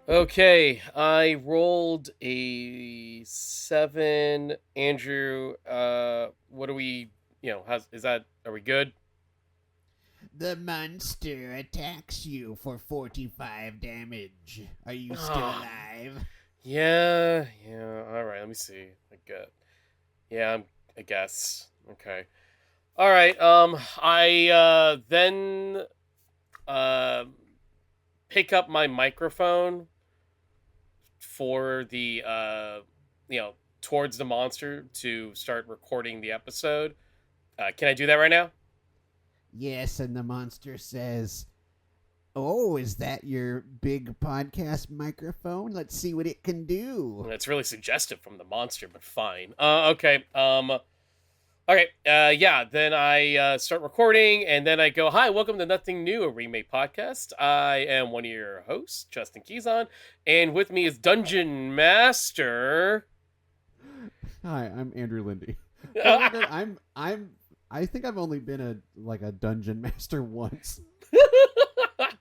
Okay, I rolled a 7. Andrew, what are we, are we good? The monster attacks you for 45 damage. Are you still Oh, alive? yeah, alright, let me see. I guess. Okay. Alright, then, uh, pick up my microphone for towards the monster to start recording the episode. Can I do that right now? Yes, and the monster says, "Oh, is that your big podcast microphone? Let's see what it can do." It's really suggestive from the monster, but fine. Okay. Okay. Yeah. Then I start recording, and then I go, "Hi, welcome to Nothing New, a Remake podcast. I am one of your hosts, Justin Quizon, and with me is Dungeon Master." Hi, I'm Andrew Linde. For the record, I think I've only been a dungeon master once.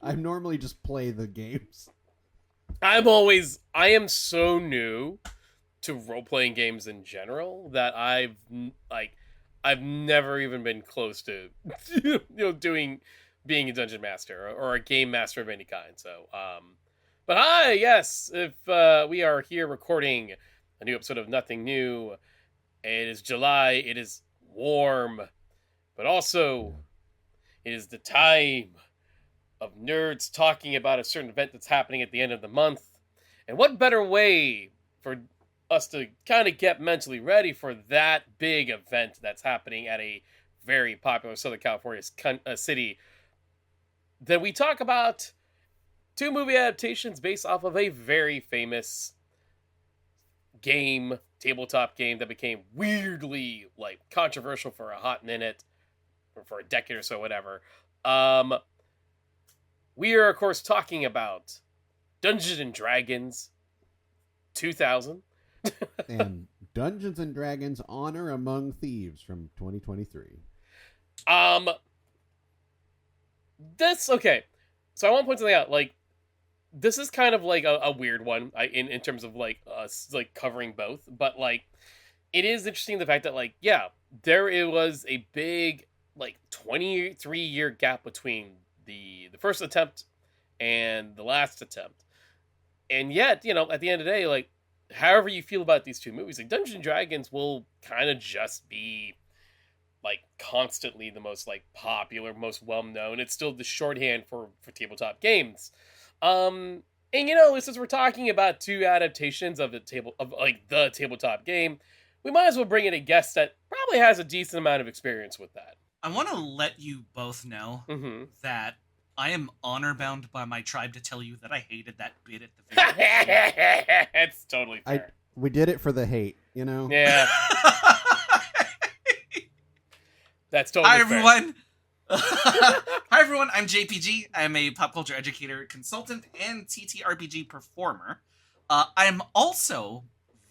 I normally just play the games. I am so new to role playing games in general that I've never even been close to doing being a dungeon master or a game master of any kind. So but hi, yes, if we are here recording a new episode of Nothing New. It is July, it is warm, but also it is the time of nerds talking about a certain event that's happening at the end of the month. And what better way for us to kind of get mentally ready for that big event that's happening at a very popular Southern California city than we talk about two movie adaptations based off of a very famous game, tabletop game that became weirdly controversial for a hot minute or for a decade or so, whatever. We are of course talking about Dungeons and Dragons 2000. And Dungeons and Dragons Honor Among Thieves from 2023. Um, this okay. So I want to point something out. This is kind of like a weird one. In terms of us covering both, but it is interesting the fact that there it was a big 23-year gap between the first attempt and the last attempt, and yet at the end of the day, however you feel about these two movies, Dungeons and Dragons will kind of just be constantly the most popular, most well known. It's still the shorthand for tabletop games. And since we're talking about two adaptations of the tabletop game, we might as well bring in a guest that probably has a decent amount of experience with that. I want to let you both know that I am honor bound by my tribe to tell you that I hated that bit at the very beginning. It's totally fair. We did it for the hate, Yeah. That's totally Hi, fair. everyone. Hi, everyone. I'm JPG. I'm a pop culture educator, consultant, and TTRPG performer. I'm also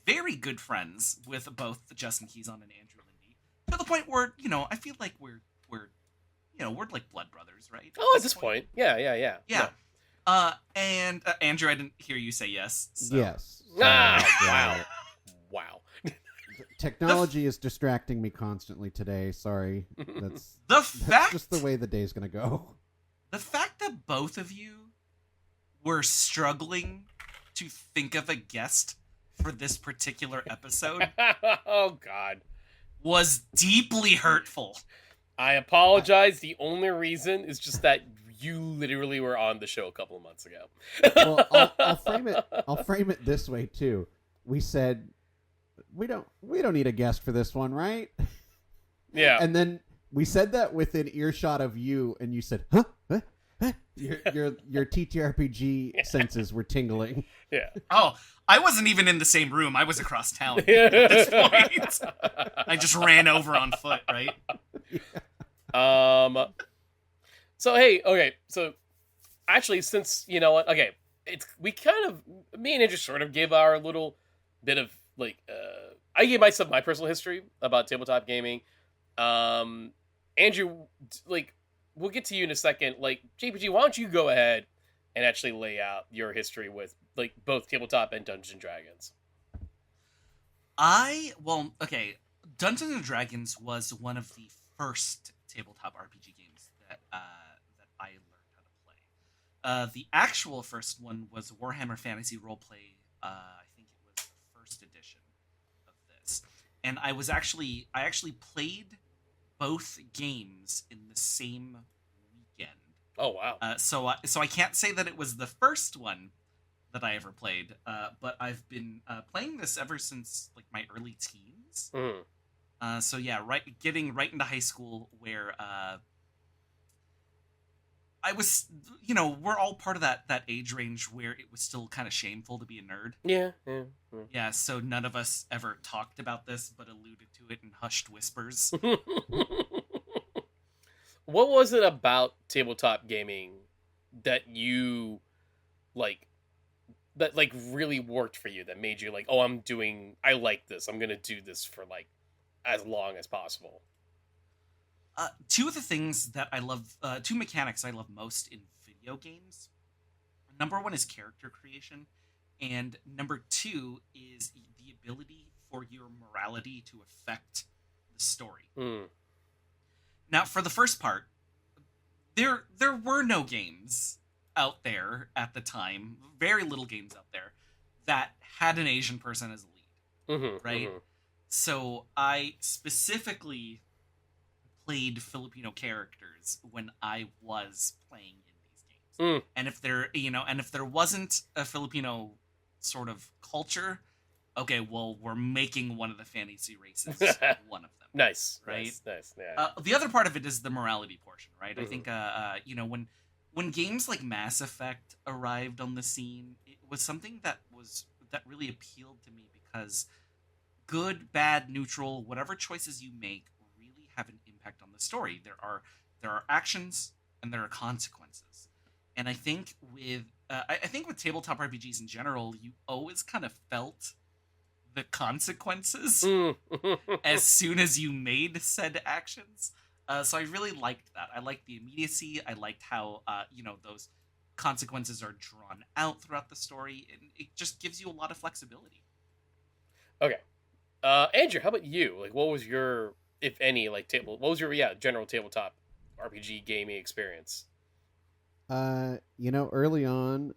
very good friends with both Justin Quizon and Andrew Linde, to the point where I feel like we're like blood brothers, right? Oh, at this point. Yeah. And Andrew, I didn't hear you say yes. So. Yes. Wow. Technology is distracting me constantly today. Sorry. That's just the way the day's going to go. The fact that both of you were struggling to think of a guest for this particular episode oh, God. was deeply hurtful. I apologize. The only reason is just that you literally were on the show a couple of months ago. Well, I'll frame it this way, too. We said... We don't need a guest for this one, right? Yeah. And then we said that within earshot of you, and you said, "Huh? Huh? Huh?" Your TTRPG senses were tingling. Yeah. Oh, I wasn't even in the same room. I was across town at this point. I just ran over on foot, right? Yeah. So hey, okay. So actually, since you know what, okay, me and Andrew sort of gave our little bit of I gave myself my personal history about tabletop gaming. Andrew, we'll get to you in a second. JPG, why don't you go ahead and actually lay out your history with like both tabletop and Dungeons and Dragons? Okay, Dungeons and Dragons was one of the first tabletop RPG games that I learned how to play. The actual first one was Warhammer Fantasy Roleplay. I think it was the first edition of this, and I actually played both games in the same weekend. Oh wow! So I can't say that it was the first one that I ever played, but I've been playing this ever since like my early teens. So yeah, getting right into high school where I was, we're all part of that age range where it was still kind of shameful to be a nerd. Yeah. Yeah, so none of us ever talked about this, but alluded to it in hushed whispers. What was it about tabletop gaming that you like? That like really worked for you? That made you like, oh, I like this. I'm gonna do this for like as long as possible. Two of the things that I love, two mechanics I love most in video games. Number one is character creation, and number two is the ability for your morality to affect the story. Now, for the first part, there were no games out there at the time, very little games out there, that had an Asian person as a lead, right? So I specifically played Filipino characters when I was playing in these games. And if there wasn't a Filipino sort of culture, okay, well, we're making one of the fantasy races one of them. Nice, right? Nice. Yeah. The other part of it is the morality portion, right? I think, when games like Mass Effect arrived on the scene, it was something that really appealed to me because good, bad, neutral, whatever choices you make really have an impact on the story. There are actions and there are consequences, and I think with tabletop RPGs in general, you always kind of felt the consequences as soon as you made said actions. So I really liked that. I liked the immediacy. I liked how those consequences are drawn out throughout the story, and it just gives you a lot of flexibility. Okay. Andrew, how about you? Like, what was your, if any, like what was your general tabletop RPG gaming experience? Early on,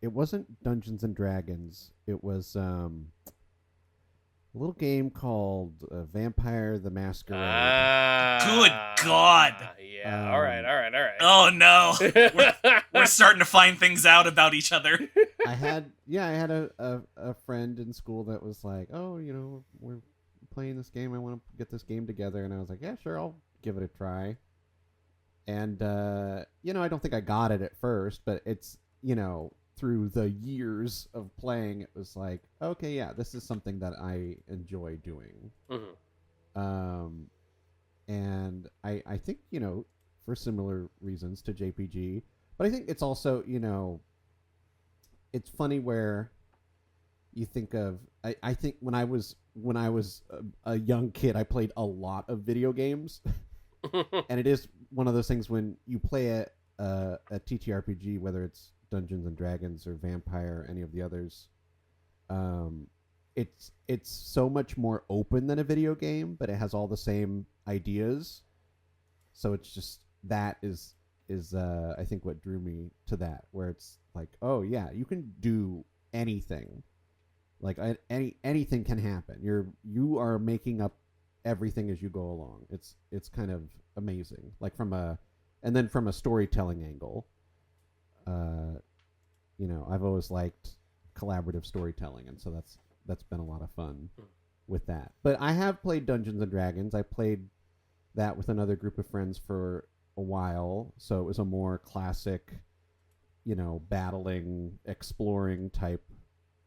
it wasn't Dungeons and Dragons. It was a little game called Vampire the Masquerade. Good God! Yeah. All right. Oh no, we're starting to find things out about each other. I had a friend in school that was like, oh, we're playing this game. I want to get this game together, and I was like, yeah, sure, I'll give it a try. And I don't think I got it at first, but it's through the years of playing, it was like, okay, yeah, this is something that I enjoy doing. And I think, for similar reasons to JPG, but I think it's also, it's funny where you think of, I think when I was a young kid, I played a lot of video games. And it is one of those things when you play a TTRPG, whether it's Dungeons and Dragons or Vampire, any of the others, it's so much more open than a video game, but it has all the same ideas. So it's just that is I think what drew me to that, where it's like, oh yeah, you can do anything, like anything can happen. You are making up everything as you go along. It's kind of amazing, like from a storytelling angle. I've always liked collaborative storytelling, and so that's been a lot of fun with that. But I have played Dungeons and Dragons. I played that with another group of friends for a while, so it was a more classic, battling, exploring type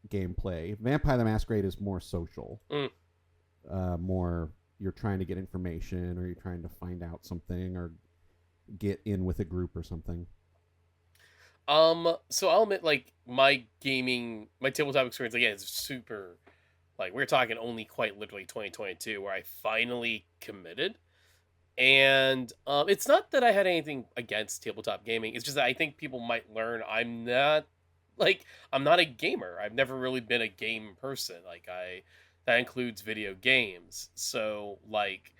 gameplay. Vampire the Masquerade is more social. More you're trying to get information, or you're trying to find out something, or get in with a group or something. So I'll admit, like, my tabletop experience, again, is super, like, we're talking only quite literally 2022, where I finally committed. And it's not that I had anything against tabletop gaming. It's just that I think people might learn I'm not a gamer. I've never really been a game person. That includes video games. So like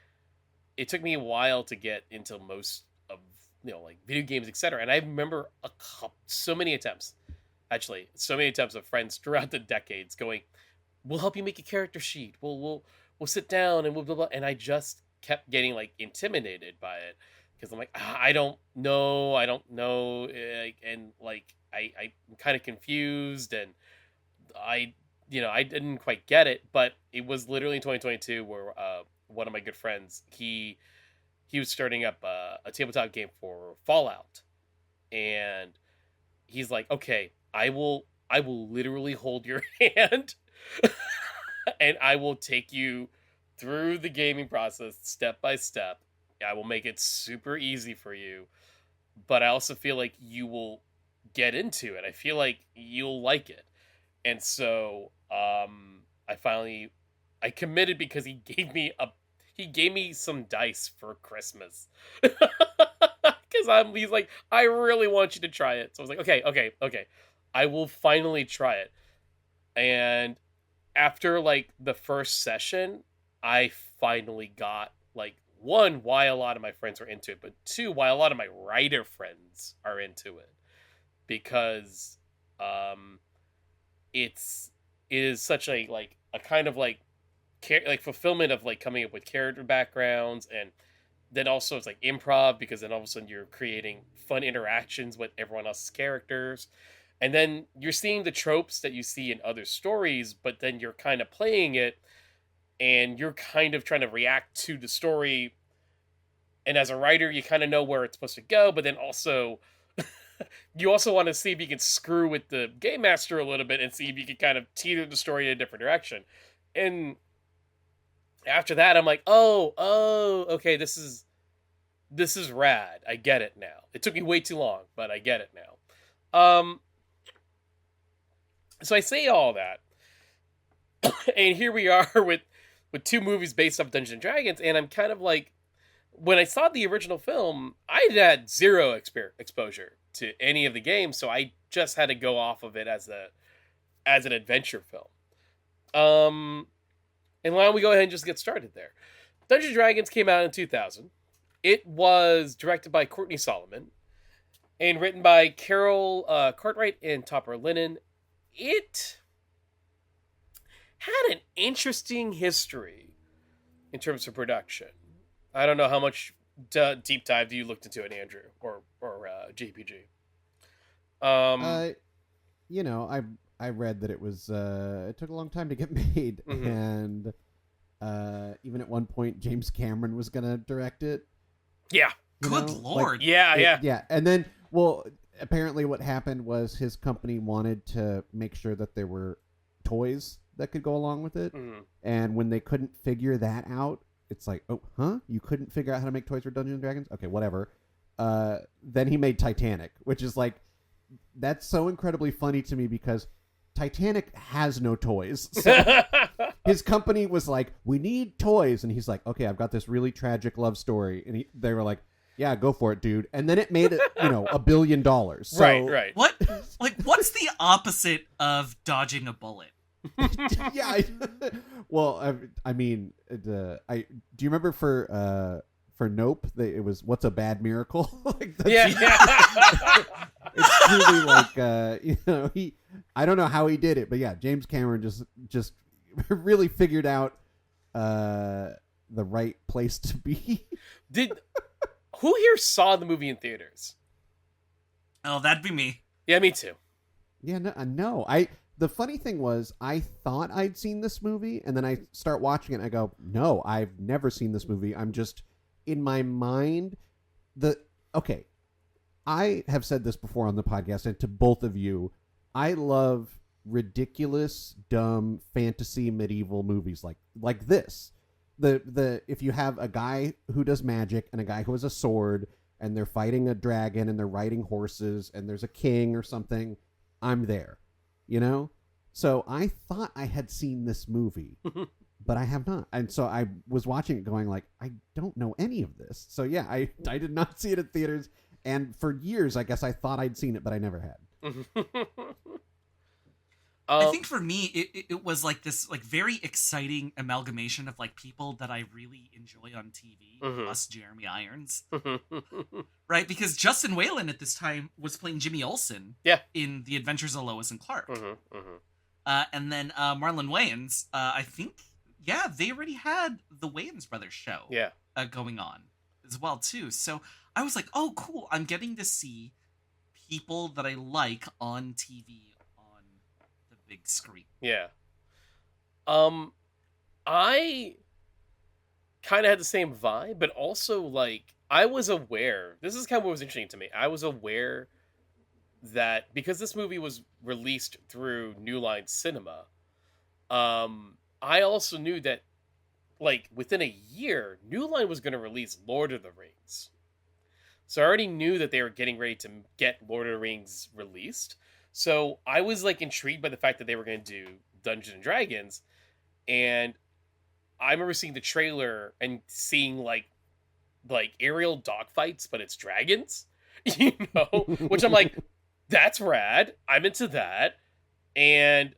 it took me a while to get into most of like video games, etc. And I remember so many attempts of friends throughout the decades going, "We'll help you make a character sheet. We'll sit down and we'll blah blah." And I just kept getting like intimidated by it because I'm like, I don't know, and like I'm kind of confused, and I didn't quite get it. But it was literally in 2022 where one of my good friends, he was starting up a tabletop game for Fallout, and he's like, okay, I will literally hold your hand and I will take you through the gaming process step by step. I will make it super easy for you, but I also feel like you will get into it. I feel like you'll like it. And so I committed because he gave me some dice for Christmas. Because he's like, I really want you to try it. So I was like, okay. I will finally try it. And after like the first session, I finally got like, one, why a lot of my friends are into it, but two, why a lot of my writer friends are into it. Because it is such a kind of like fulfillment of like coming up with character backgrounds, and then also it's like improv, because then all of a sudden you're creating fun interactions with everyone else's characters, and then you're seeing the tropes that you see in other stories, but then you're kind of playing it and you're kind of trying to react to the story, and as a writer you kind of know where it's supposed to go, but then also you also want to see if you can screw with the game master a little bit and see if you can kind of teeter the story in a different direction. And after that, I'm like, oh, okay, this is rad. I get it now. It took me way too long, but I get it now. So I say all that, and here we are with two movies based off Dungeons and Dragons, and I'm kind of like, when I saw the original film, I had zero exposure to any of the games, so I just had to go off of it as an adventure film. And why don't we go ahead and just get started there? Dungeons and Dragons came out in 2000. It was directed by Courtney Solomon and written by Carol Cartwright and Topper Lennon. It had an interesting history in terms of production. I don't know how much deep dive you looked into it, Andrew, or JPG. I read that it was it took a long time to get made, mm-hmm. and even at one point James Cameron was gonna direct it. Yeah. Good Lord. Yeah. And then, well, apparently what happened was his company wanted to make sure that there were toys that could go along with it, mm-hmm. and when they couldn't figure that out, it's like, oh, huh? You couldn't figure out how to make toys for Dungeons & Dragons? Okay, whatever. Then he made Titanic, which is like, that's so incredibly funny to me because Titanic has no toys. So his company was like, we need toys. And he's like, okay, I've got this really tragic love story. And they were like, yeah, go for it, dude. And then it made it, $1 billion. So, right. What's the opposite of dodging a bullet? Yeah. Well, I mean, do you remember for Nope, it was What's a Bad Miracle? Yeah. It's truly like, I don't know how he did it, but yeah, James Cameron just really figured out the right place to be. Who here saw the movie in theaters? Oh, that'd be me. Yeah, me too. Yeah, no. The funny thing was, I thought I'd seen this movie, and then I start watching it, and I go, no, I've never seen this movie. I'm just, in my mind, okay, I have said this before on the podcast, and to both of you, I love ridiculous, dumb, fantasy, medieval movies like this. If you have a guy who does magic, and a guy who has a sword, and they're fighting a dragon, and they're riding horses, and there's a king or something, I'm there. So I thought I had seen this movie, but I have not. And so I was watching it going like, I don't know any of this. So yeah, I did not see it at theaters. And for years, I guess I thought I'd seen it, but I never had. I think for me, it was like this like very exciting amalgamation of like people that I really enjoy on TV, plus Jeremy Irons, right? Because Justin Whalen at this time was playing Jimmy Olsen, in The Adventures of Lois and Clark, and then Marlon Wayans. I think, they already had the Wayans Brothers show, going on as well too. So I was like, oh, cool! I'm getting to see people that I like on TV. Big screen. Yeah. I kind of had the same vibe, but also like I was aware. This is kind of what was interesting to me. I was aware that because this movie was released through New Line Cinema, I also knew that like within a year, New Line was going to release Lord of the Rings. So I already knew that they were getting ready to get Lord of the Rings released. So I was like intrigued by the fact that they were going to do Dungeons and Dragons, and I remember seeing the trailer and seeing like aerial dogfights, but it's dragons, which I'm like, that's rad. I'm into that, and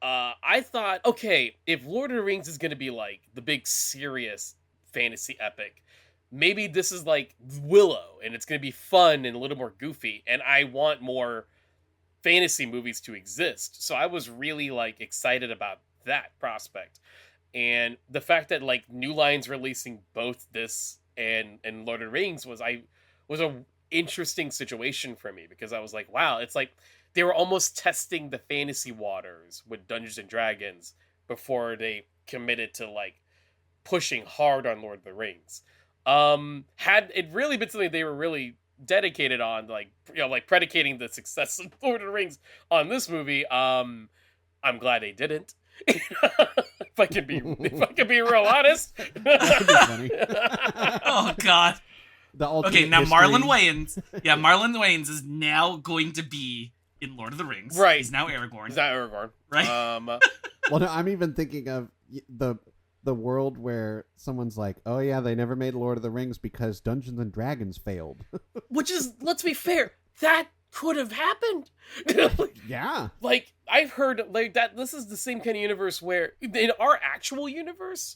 I thought, okay, if Lord of the Rings is going to be like the big serious fantasy epic, maybe this is like Willow, and it's going to be fun and a little more goofy, and I want more fantasy movies to exist. So I was really like excited about that prospect. And the fact that like New Line's releasing both this and Lord of the Rings was a interesting situation for me, because I was like, wow, it's like they were almost testing the fantasy waters with Dungeons and Dragons before they committed to like pushing hard on Lord of the Rings. Had it really been something they were really dedicated on, like, like predicating the success of Lord of the Rings on this movie, I'm glad they didn't. if I can be real honest. That'd be funny. Oh God. Okay, now history. Marlon Wayans is now going to be in Lord of the Rings. Right. He's now Aragorn. He's not Aragorn. Right. Well, no, I'm even thinking of the world where someone's like, oh yeah, they never made Lord of the Rings because Dungeons and Dragons failed. Which is, let's be fair, that could have happened. Yeah. Like, I've heard like that this is the same kind of universe where in our actual universe,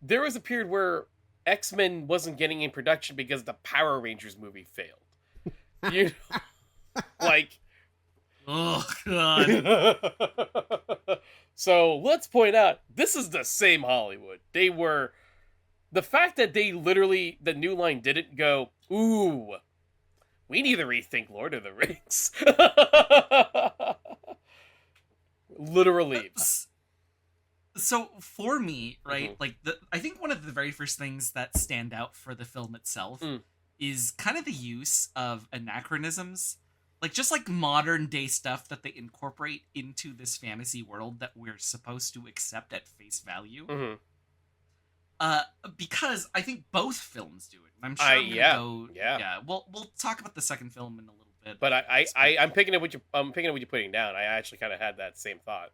there was a period where X-Men wasn't getting in production because the Power Rangers movie failed. You know? Like, oh God. So let's point out, this is the same Hollywood. The fact that the New Line didn't go, ooh, we need to rethink Lord of the Rings. Literally. So for me, right, like I think one of the very first things that stand out for the film itself is kind of the use of anachronisms. Like, just like modern day stuff that they incorporate into this fantasy world that we're supposed to accept at face value. Because I think both films do it. And I'm sure we'll talk about the second film in a little bit. But I'm picking up what you're putting down. I actually kind of had that same thought.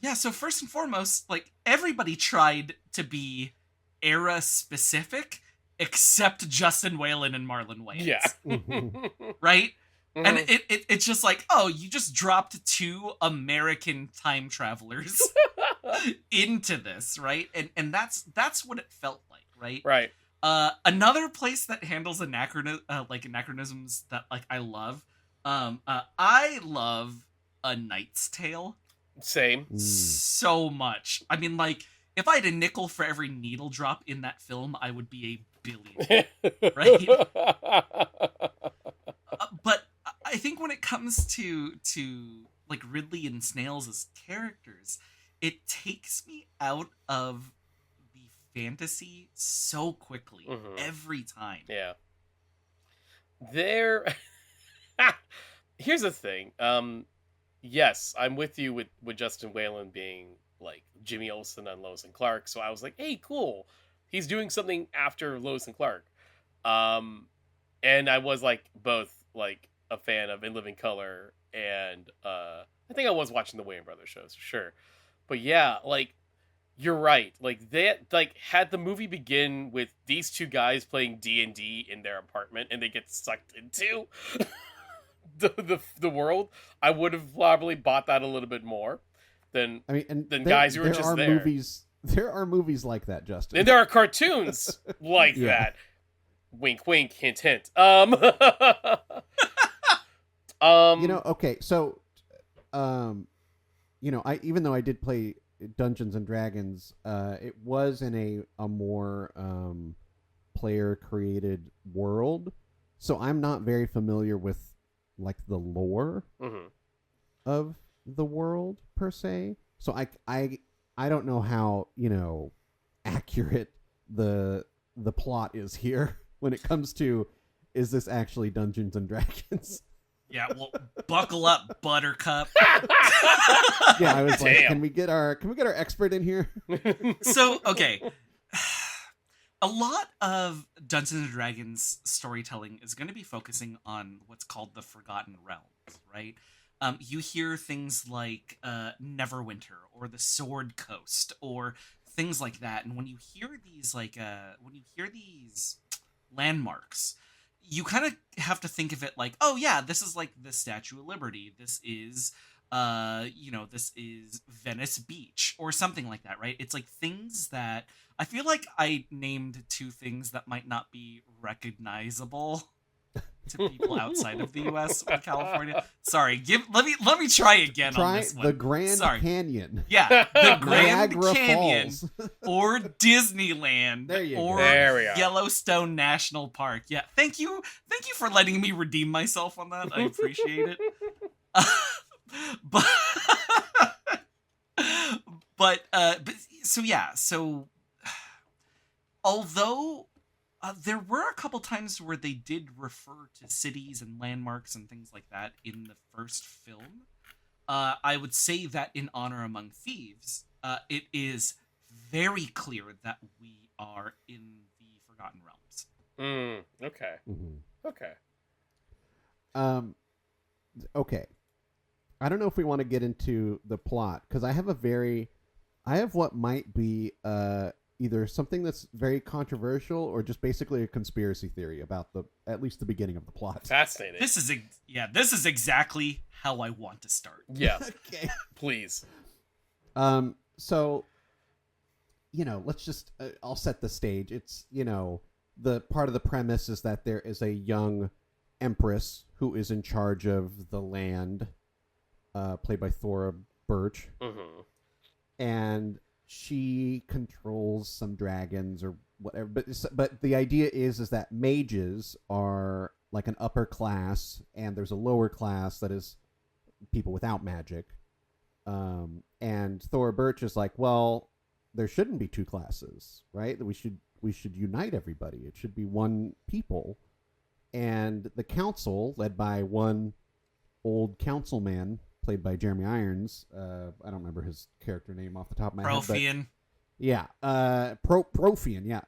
Yeah, so first and foremost, like, everybody tried to be era specific except Justin Whalen and Marlon Wayans. Yeah. Right? And it's just like, oh, you just dropped two American time travelers into this, right? And that's what it felt like, right? Right. Another place that handles anachronisms that like I love A Knight's Tale. Same. So much. I mean, like, if I had a nickel for every needle drop in that film, I would be a billionaire, right? But I think when it comes to like Ridley and Snails as characters, it takes me out of the fantasy so quickly every time. Yeah. Here's the thing. Yes, I'm with you with Justin Whalen being like Jimmy Olsen on Lois and Clark. So I was like, hey, cool. He's doing something after Lois and Clark. And I was like both like a fan of In Living Color, and I think I was watching the Wayans Brothers shows for sure. But yeah, like you're right. Like they had the movie begin with these two guys playing D&D in their apartment, and they get sucked into the world. I would have probably bought that a little bit more than guys who were just there. There are movies like that, Justin. And there are cartoons like that. Wink, wink, hint, hint. Okay, so, even though I did play Dungeons and Dragons, it was in a more player-created world, so I'm not very familiar with like the lore of the world per se. So I don't know how accurate the plot is here when it comes to, is this actually Dungeons and Dragons? Yeah, well, buckle up, Buttercup. Yeah, I was like, can we get our expert in here? So, okay. A lot of Dungeons and Dragons storytelling is going to be focusing on what's called the Forgotten Realms, right? You hear things like Neverwinter or the Sword Coast or things like that, and when you hear these landmarks, you kind of have to think of it like, oh yeah, this is like the Statue of Liberty. This is, this is Venice Beach or something like that, right? It's like things that I feel like I named two things that might not be recognizable to people outside of the U.S. or California. Sorry, let me try again on this one. The Grand Canyon. Yeah, the Grand Niagara Canyon Falls. or Disneyland There or Yellowstone National Park. Yeah, thank you for letting me redeem myself on that. I appreciate it. So although there were a couple times where they did refer to cities and landmarks and things like that in the first film, I would say that in Honor Among Thieves, it is very clear that we are in the Forgotten Realms. Okay. Mm-hmm. Okay. Okay. I don't know if we want to get into the plot, because I have what might be either something that's very controversial or just basically a conspiracy theory about at least the beginning of the plot. Fascinating. This is exactly how I want to start. Yeah. Okay. Please. So, let's just, I'll set the stage. It's, the part of the premise is that there is a young empress who is in charge of the land, played by Thora Birch. Mm-hmm. And she controls some dragons or whatever. But the idea is that mages are like an upper class, and there's a lower class that is people without magic. And Thora Birch is like, well, there shouldn't be two classes, right? We should unite everybody. It should be one people. And the council, led by one old councilman, played by Jeremy Irons. I don't remember his character name off the top of my head. Profian. Yeah. Profian, yeah.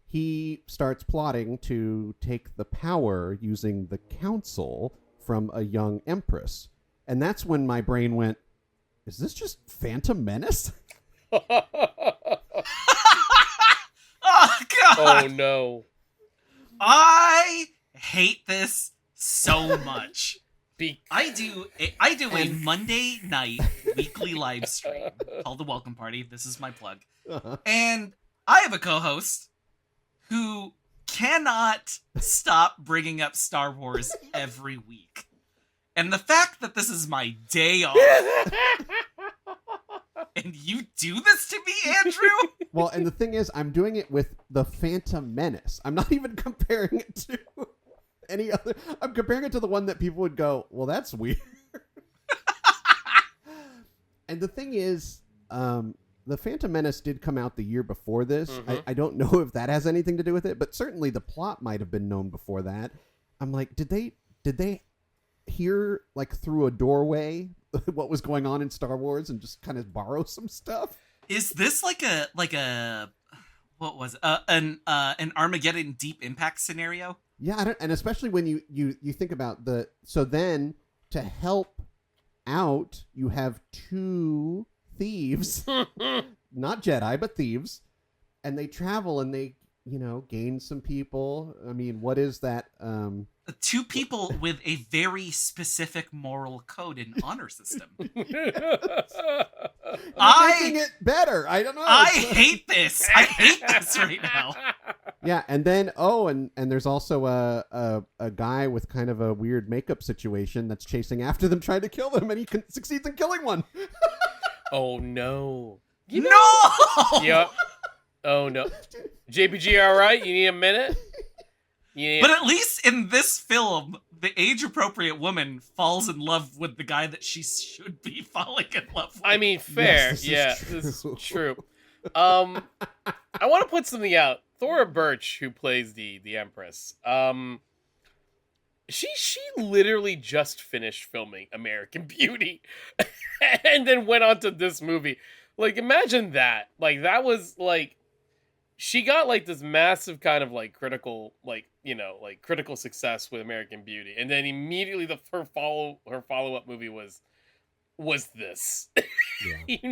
He starts plotting to take the power using the council from a young empress. And that's when my brain went, is this just Phantom Menace? Oh, God. Oh, no. I hate this so much. I do a Monday night weekly live stream called The Welcome Party. This is my plug. Uh-huh. And I have a co-host who cannot stop bringing up Star Wars every week. And the fact that this is my day off and you do this to me, Andrew? Well, and the thing is, I'm doing it with the Phantom Menace. I'm not even comparing it to any other. I'm comparing it to the one that people would go, well, that's weird. And the thing is, the Phantom Menace did come out the year before this. Mm-hmm. I don't know if that has anything to do with it, but certainly the plot might have been known before that. I'm like, did they hear like through a doorway what was going on in Star Wars and just kind of borrow some stuff? Is this like a what was it? An Armageddon Deep Impact scenario? Yeah, and especially when you think about so then to help out, you have two thieves, not Jedi, but thieves, and they travel and they, gain some people. I mean, what is that? Two people with a very specific moral code and honor system. Making it better. I don't know. I hate this. I hate this right now. Yeah, and then and there's also a guy with kind of a weird makeup situation that's chasing after them, trying to kill them, and he succeeds in killing one. Oh no! No! Yep. Oh no! JPG, all right? You need a minute? But at least in this film, the age-appropriate woman falls in love with the guy that she should be falling in love with. I mean, fair. Yes, this is true. I want to put something out. Thora Birch, who plays the Empress, she literally just finished filming American Beauty, and then went on to this movie. Like, imagine that. Like, that was like, she got like this massive kind of like critical, critical success with American Beauty, and then immediately her follow up movie was this. Yeah.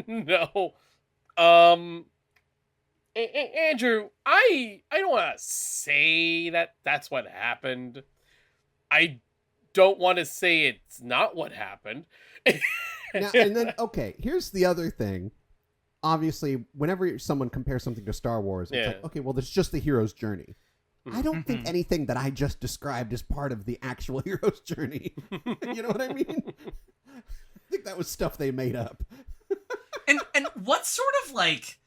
Andrew, I don't want to say that that's what happened. I don't want to say it's not what happened. Now, and then, okay, here's the other thing. Obviously, whenever someone compares something to Star Wars, it's like, okay, well, there's just the hero's journey. I don't think anything that I just described is part of the actual hero's journey. You know what I mean? I think that was stuff they made up. And what sort of like,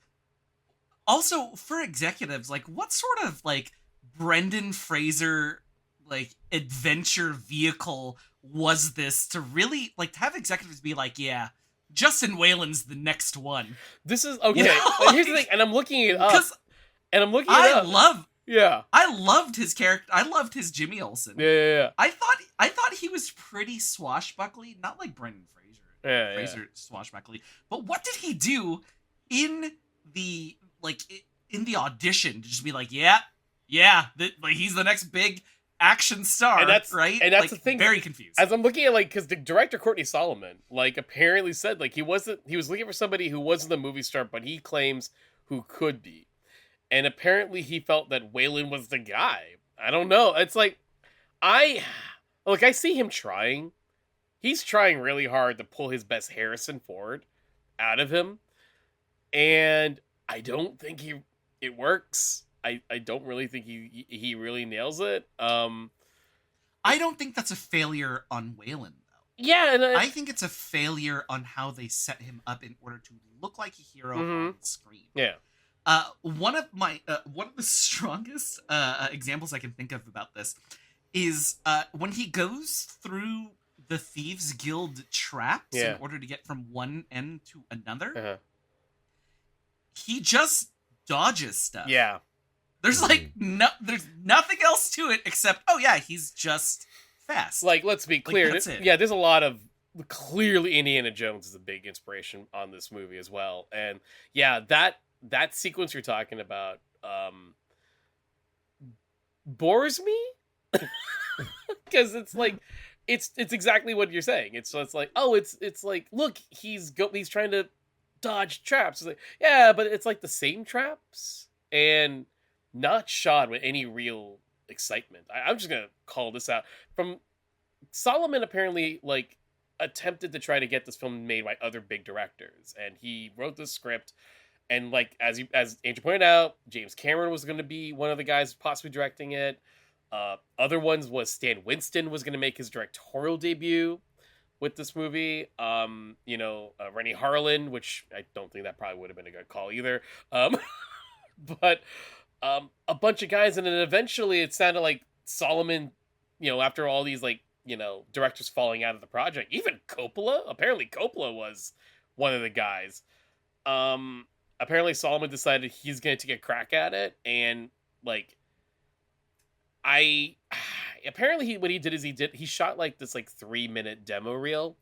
also for executives, like what sort of like Brendan Fraser like adventure vehicle was this to really like to have executives be like, yeah, Justin Whalen's the next one. This is okay. Here's the thing, and I'm looking it up. I loved his character. I loved his Jimmy Olsen. Yeah. I thought he was pretty swashbuckly, not like Brendan Fraser. Swashbuckly. But what did he do in the audition to just be like, he's the next big action star, and that's right? And that's like, the thing. Very confused. As I'm looking at because the director Courtney Solomon apparently said he was looking for somebody who wasn't a movie star, but he claims who could be, and apparently he felt that Whalen was the guy. I don't know. It's I see him trying. He's trying really hard to pull his best Harrison Ford out of him, and I don't think it works. I don't really think he really nails it. I don't think that's a failure on Whalen, though. Yeah, and I think it's a failure on how they set him up in order to look like a hero on screen. Yeah. One of the strongest examples I can think of about this is when he goes through the Thieves Guild traps in order to get from one end to another. Uh-huh. He just dodges stuff. Yeah. There's there's nothing else to it except, he's just fast. Let's be clear. That's it. Yeah, there's a lot of clearly Indiana Jones is a big inspiration on this movie as well. And yeah, that sequence you're talking about bores me because it's it's exactly what you're saying. It's like, look, he's trying to dodge traps. It's like, yeah, but it's like the same traps and not shot with any real excitement. I'm just gonna call this out. From Solomon apparently attempted to try to get this film made by other big directors, and he wrote the script. And as Andrew pointed out, James Cameron was going to be one of the guys possibly directing it. Other ones was Stan Winston was going to make his directorial debut with this movie. Rennie Harlan, which I don't think that probably would have been a good call either. But a bunch of guys, and then eventually it sounded like Solomon, after all these directors falling out of the project, even Coppola. Apparently Coppola was one of the guys. Apparently Solomon decided he's going to take a crack at it, and apparently what he did is he shot this 3-minute demo reel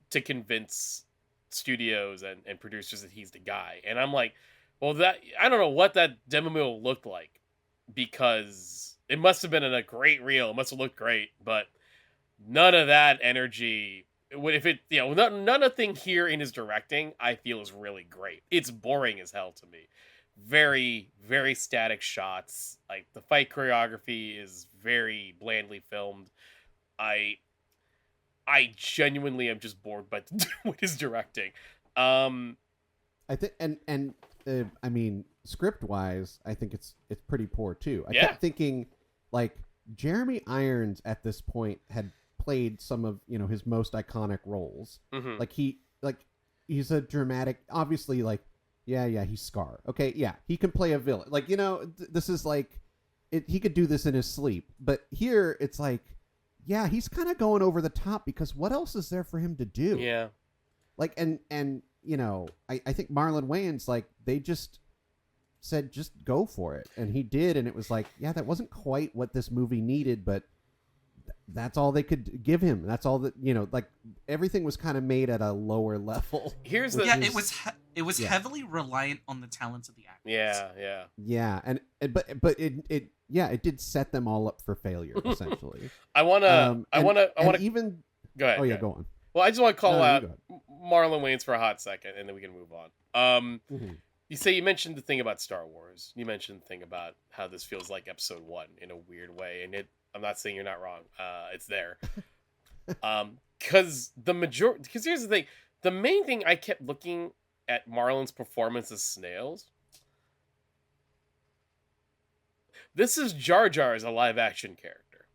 to convince studios and producers that he's the guy. And I'm like, well, I don't know what that demo reel looked like, because it must have been in a great reel. It must have looked great, but none of that energy if it, nothing here in his directing I feel is really great. It's boring as hell to me. Very, very static shots. Like, the fight choreography is very blandly filmed. I genuinely am just bored by with his directing. I think, I mean, script wise, I think it's pretty poor too. I Yeah. kept thinking, like, Jeremy Irons at this point had played some of his most iconic roles. Mhm. Like he's a dramatic, obviously, like he's Scar. Okay, yeah, he can play a villain. Like, this is like he could do this in his sleep. But here it's like, yeah, he's kind of going over the top because what else is there for him to do? Yeah. Like, and I think Marlon Wayans, like, they just said, just go for it. And he did. And it was like, yeah, that wasn't quite what this movie needed, but that's all they could give him. That's all that, like, everything was kind of made at a lower level. Here's the... Yeah, it was yeah. heavily reliant on the talents of the actors. Yeah. Yeah. But it did set them all up for failure, essentially. I want to even... Go ahead. Oh, yeah, go on. Well, I just want to call out go ahead. Marlon Wayans for a hot second, and then we can move on. Mhm. You mentioned the thing about Star Wars. You mentioned the thing about how this feels like Episode 1 in a weird way, and I'm not saying you're not wrong. It's there. Because here's the thing. The main thing I kept looking at Marlon's performance as Snails. This is Jar Jar as a live-action character.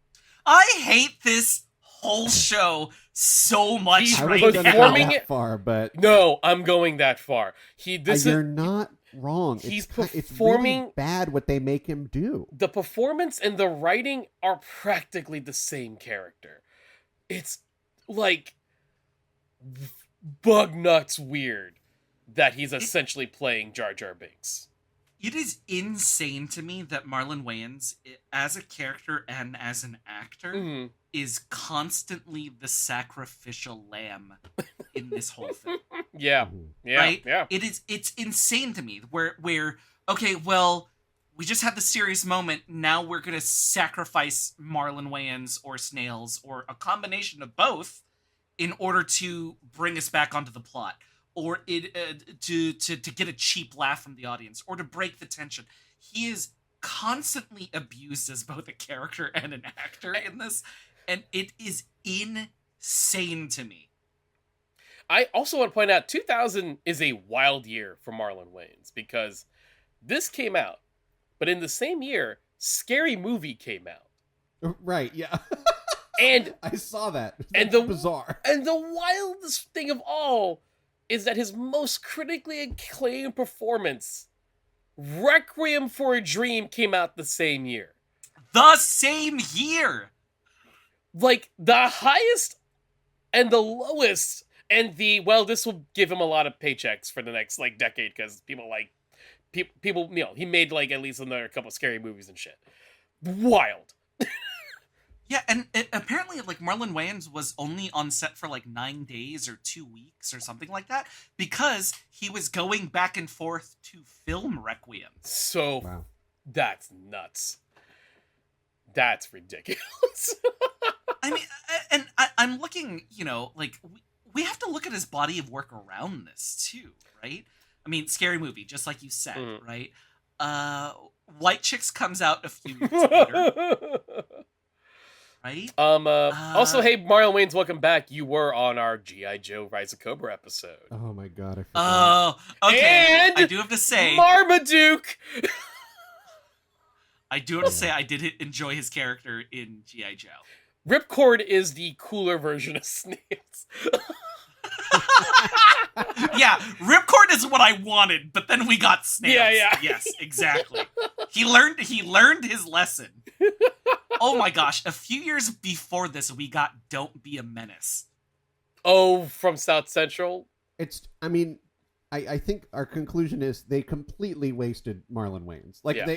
I hate this whole show so much. He's I right wasn't now. gonna go performing that it- far, but No, I'm going that far. you're not wrong. He's It's performing- really bad what they make him do. The performance and the writing are practically the same character. It's like bug nuts weird that he's essentially playing Jar Jar Binks. It is insane to me that Marlon Wayans, as a character and as an actor, Mhm. is constantly the sacrificial lamb in this whole thing. Yeah, Mhm. yeah, Right? yeah. It's insane to me where okay, well, we just had the serious moment, now we're gonna sacrifice Marlon Wayans or Snails or a combination of both in order to bring us back onto the plot, or to get a cheap laugh from the audience, or to break the tension. He is constantly abused as both a character and an actor in this, and it is insane to me. I also want to point out 2000 is a wild year for Marlon Wayans because this came out, but in the same year, Scary Movie came out. Right, yeah. And I saw that. And That's the- bizarre. And the wildest thing of all is that his most critically acclaimed performance, Requiem for a Dream, came out the same year. The same year! Like, the highest and the lowest, and this will give him a lot of paychecks for the next, like, decade, because people, he made, like, at least another couple scary movies and shit. Wild. Yeah, and apparently, like, Marlon Wayans was only on set for, like, 9 days or 2 weeks or something like that, because he was going back and forth to film Requiem. So, Wow. that's nuts. That's ridiculous. I mean, I'm looking, like, we have to look at his body of work around this, too, right? I mean, Scary Movie, just like you said, Mhm. right? White Chicks comes out a few years later, right? Also, hey, Marlon Wayans, welcome back. You were on our G.I. Joe Rise of Cobra episode. Oh my god, I forgot. Oh, okay. And I do have to say, Marmaduke! I did enjoy his character in G.I. Joe. Ripcord is the cooler version of Snails. Yeah, Ripcord is what I wanted, but then we got Snails. Yeah. Yes, exactly. He learned his lesson. Oh my gosh, a few years before this, we got Don't Be a Menace. Oh, from South Central? I mean, I think our conclusion is they completely wasted Marlon Wayans. Like, Yeah.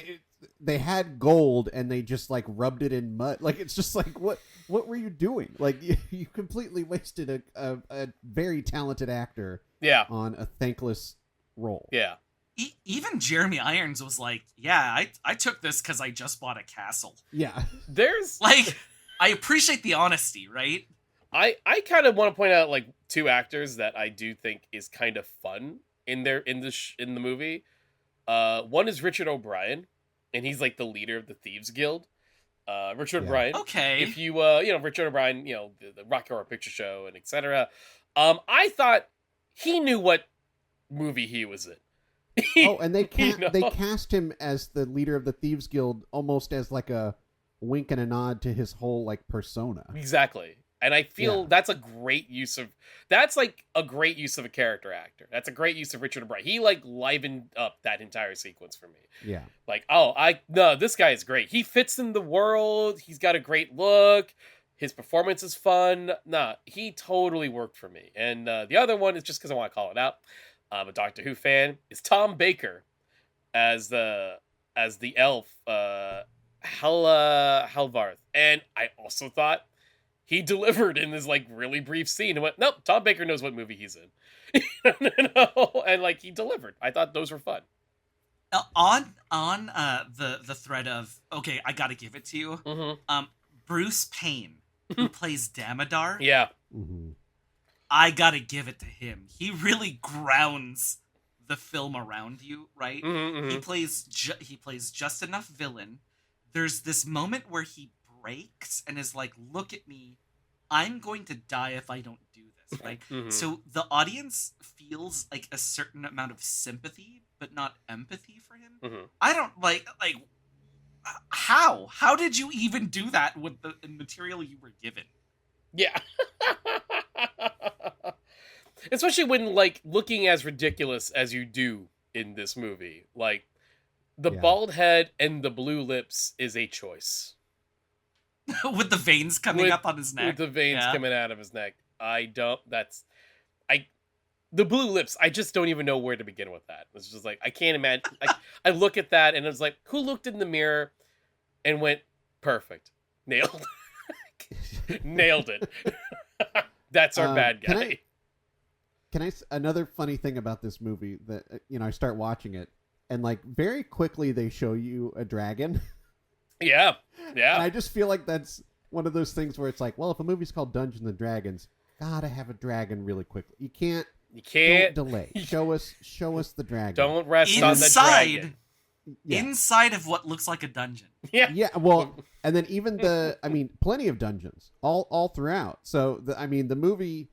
they had gold and they just, like, rubbed it in mud. Like, it's just like, what were you doing? Like, you completely wasted a very talented actor Yeah. on a thankless role. Yeah. Even Jeremy Irons was like, yeah, I took this because I just bought a castle. Yeah. There's... Like, I appreciate the honesty, right? I kind of want to point out like two actors that I do think is kind of fun in the movie. One is Richard O'Brien, and he's like the leader of the Thieves Guild. Richard Yeah. O'Brien. Okay. If you Richard O'Brien, the Rocky Horror Picture Show and etc. I thought he knew what movie he was in. Oh, and they they know? cast him as the leader of the Thieves Guild almost as like a wink and a nod to his whole like persona. Exactly. And I feel Yeah. that's a great use of a character actor. That's a great use of Richard O'Brien. He like livened up that entire sequence for me. Yeah. Like, this guy is great. He fits in the world. He's got a great look. His performance is fun. Nah, he totally worked for me. And the other one is just because I want to call it out. I'm a Doctor Who fan. Is Tom Baker as the elf Helvarth. And I also thought he delivered in this like really brief scene and went, nope, Tom Baker knows what movie he's in. And like he delivered. I thought those were fun. On the thread of, okay, I gotta give it to you. Mm-hmm. Bruce Payne, who plays Damodar. Yeah. Mm-hmm. I gotta give it to him. He really grounds the film around you, right? Mm-hmm. He plays just enough villain. There's this moment where he breaks and is like, "Look at me, I'm going to die if I don't do this." Right? Mm-hmm. So the audience feels like a certain amount of sympathy, but not empathy for him. Mm-hmm. I don't like how did you even do that with the material you were given? Yeah. Especially when like looking as ridiculous as you do in this movie. Like the bald head and the blue lips is a choice. With the veins coming up on his neck. With the veins coming out of his neck. The blue lips, I just don't even know where to begin with that. It's just like, I can't imagine. I look at that and it's like, who looked in the mirror and went, perfect. Nailed. Nailed it. That's our bad guy. Another funny thing about this movie that, I start watching it and like very quickly they show you a dragon. Yeah. Yeah. And I just feel like that's one of those things where it's like, well, if a movie's called Dungeons and Dragons, gotta have a dragon really quickly. You can't don't delay. Show us the dragon. Don't rest on the dragon. Inside of what looks like a dungeon. Yeah. Yeah. Well, and then even plenty of dungeons all throughout. So the movie,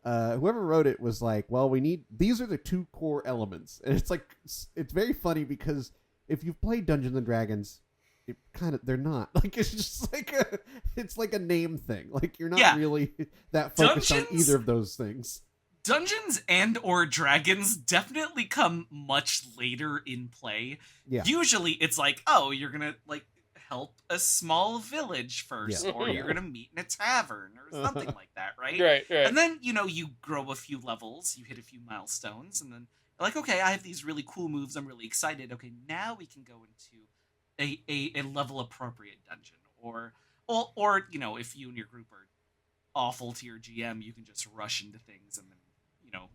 whoever wrote it was like, well, these are the two core elements. And it's like, it's very funny because if you've played Dungeons and Dragons, they're not like, it's just like it's like a name thing. Like you're not really that focused on either of those things. Dungeons and or dragons definitely come much later in play. Yeah. Usually it's like, oh, you're going to like help a small village first, or you're going to meet in a tavern or something like that, right? Right. And then, you grow a few levels, you hit a few milestones, and then you're like, okay, I have these really cool moves. I'm really excited. Okay, now we can go into a level appropriate dungeon, or if you and your group are awful to your GM, you can just rush into things and then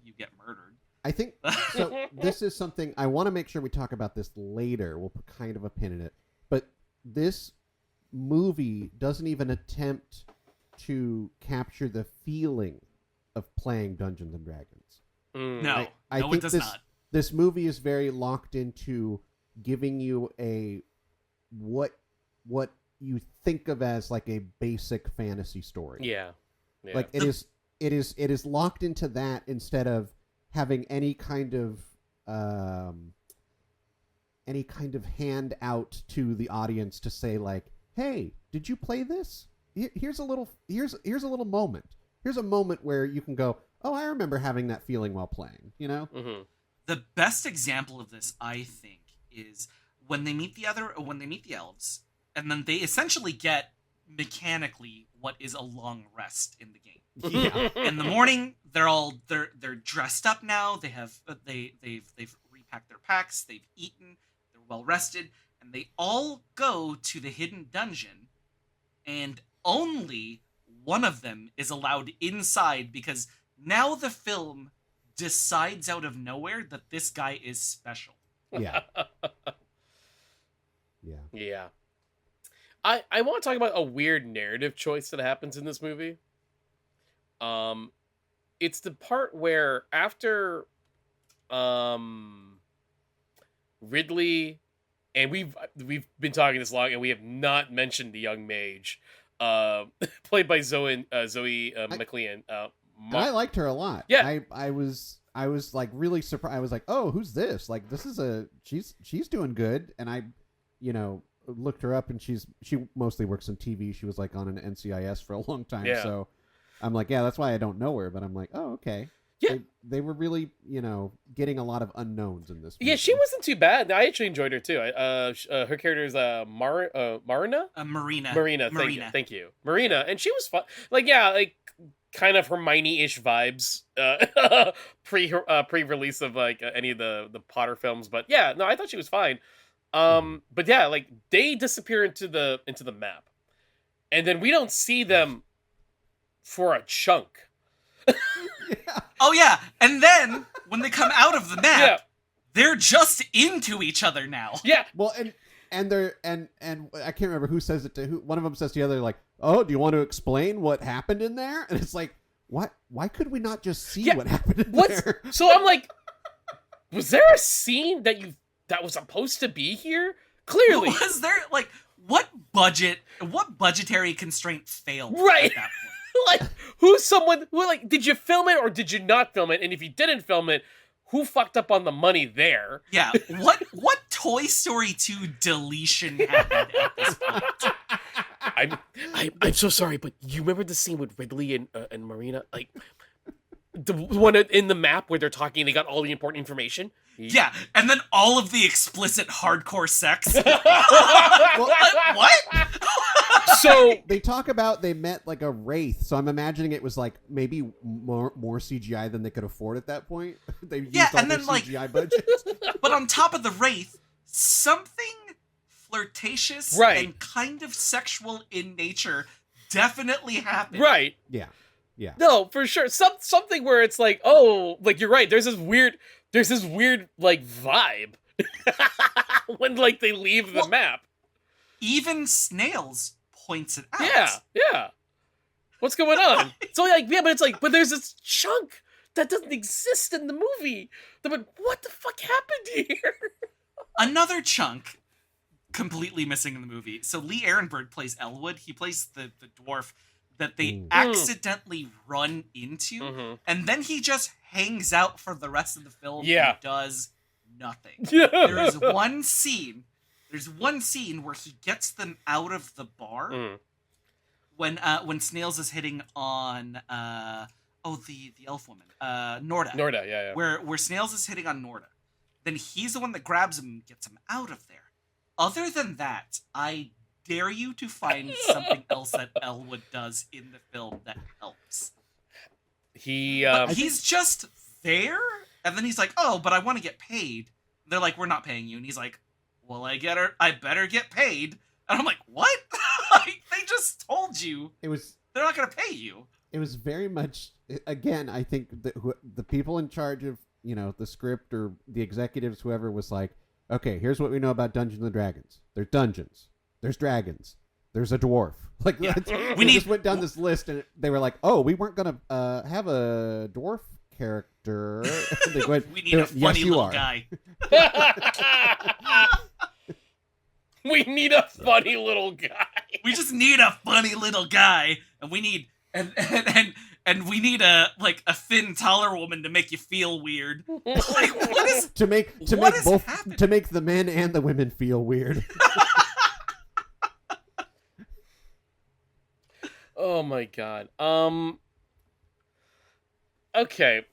you get murdered. I think so. This is something I want to make sure we talk about this later. We'll put kind of a pin in it, but this movie doesn't even attempt to capture the feeling of playing Dungeons and Dragons. No, I think it does not. This movie is very locked into giving you what you think of as like a basic fantasy story. Yeah. Like it is locked into that instead of having any kind of handout to the audience to say like, hey, did you play this? Here's a little moment. Here's a moment where you can go, oh, I remember having that feeling while playing, Mm-hmm. The best example of this, I think, is when they meet the elves, and then they essentially get mechanically what is a long rest in the game. Yeah. In the morning, they're dressed up now. They've repacked their packs. They've eaten. They're well rested, and they all go to the hidden dungeon, and only one of them is allowed inside because now the film decides out of nowhere that this guy is special. Yeah. Yeah. I want to talk about a weird narrative choice that happens in this movie. It's the part where after Ridley, and we've been talking this long, and we have not mentioned the young mage, played by Zoe McLean. And I liked her a lot. Yeah. I was like really surprised. I was like, oh, who's this? Like, this is she's doing good. And I, looked her up, and she mostly works on TV. She was like on an NCIS for a long time. Yeah. So I'm like, yeah, that's why I don't know her. But I'm like, oh, okay. Yeah. They were really, getting a lot in unknowns in this movie. Yeah, she wasn't too bad. I actually enjoyed her too. Her character is Marina. Marina. Thank you, Marina, and she was fun. Like, yeah, like kind of Hermione-ish vibes. Pre-release of like any of the Potter films, but yeah, no, I thought she was fine. But yeah, like they disappear into the map, and then we don't see them for a chunk. Yeah. Oh yeah, and then when they come out of the map, Yeah. they're just into each other now. Yeah. Well, and they're and I can't remember who says it to who. One of them says to the other, like, "Oh, do you want to explain what happened in there?" And it's like, what? Why could we not just see what happened in there? So I'm like, was there a scene that was supposed to be here? Clearly, Was there like what budgetary constraint failed Right. at that point? Like, did you film it or did you not film it? And if you didn't film it, who fucked up on the money there? Yeah, what Toy Story 2 deletion happened at this point? I'm so sorry, but you remember the scene with Ridley and Marina, like the one in the map where they're talking, they got all the important information. Yeah, and then all of the explicit hardcore sex. Well, What? So they talk about they met like a wraith, so I'm imagining it was like maybe more CGI than they could afford at that point. They used all and their then, like- CGI budget. But on top of the wraith, something flirtatious Right. and kind of sexual in nature definitely happened. right. Yeah. No, for sure. Something where it's like, oh, like you're right. There's this weird like vibe when like they leave the map. Even Snails points it out. Yeah. What's going on? So like, yeah, but it's like, but there's this chunk that doesn't exist in the movie. But what the fuck happened here? Another chunk completely missing in the movie. So Lee Ehrenberg plays Elwood. He plays the dwarf that they accidentally run into, Mhm. and then he just hangs out for the rest of the film Yeah. and does nothing. Yeah. There is one scene. There's one scene where he gets them out of the bar Mm. when Snails is hitting on the elf woman, Norda. Norda, yeah. Where Snails is hitting on Norda. Then he's the one that grabs him and gets him out of there. Other than that, I dare you to find something else that Elwood does in the film that helps. He's just there, and then he's like, "Oh, but I want to get paid." They're like, "We're not paying you," and he's like, "Well, I better get paid." And I'm like, "What?" Like, they just told you It was they're not going to pay you. it was very much, again, I think the people in charge of the script or the executives, whoever, was like, okay, here's what we know about Dungeons and Dragons. There's dungeons, there's dragons, there's a dwarf. Like, Yeah. we just went down this list, and they were like, oh, we weren't gonna have a dwarf character. They went, We need a funny yes, you little are. guy. We need a funny little guy. We just need a funny little guy, and we need and we need a thin, taller woman to make you feel weird. Like, what is to make what is both happening? to make the men and the women feel weird. Oh my god. Okay.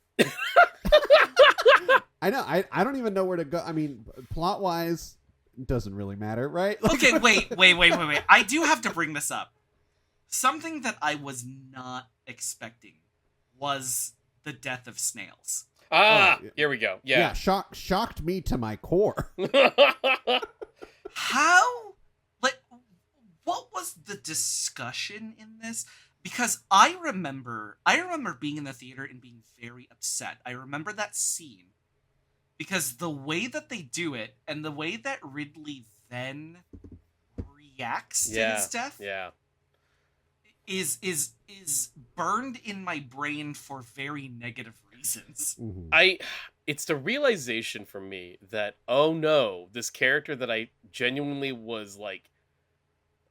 I know. I don't even know where to go. I mean, plot wise, it doesn't really matter, right? Like, Okay, wait. I do have to bring this up. Something that I was not expecting was the death of Snails. Here we go. yeah, shocked me to my core. How? Like, what was the discussion in this? Because I remember being in the theater and being very upset. I remember that scene because the way that they do it and the way that Ridley then reacts to his death, Yeah. is burned in my brain for very negative reasons. Mhm. It's the realization for me that, oh no, this character that I genuinely was like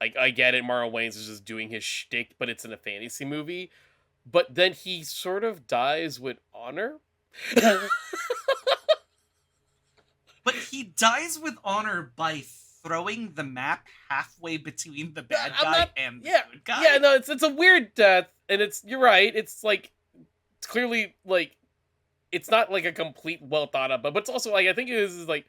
I get it, Marlon Wayans is just doing his shtick, but it's in a fantasy movie. But then he sort of dies with honor. But he dies with honor by throwing the map halfway between the bad guy and the good guy. Yeah, no, it's a weird death, and you're right. It's like it's clearly like it's not like a complete well thought out, but it's also like I think it is like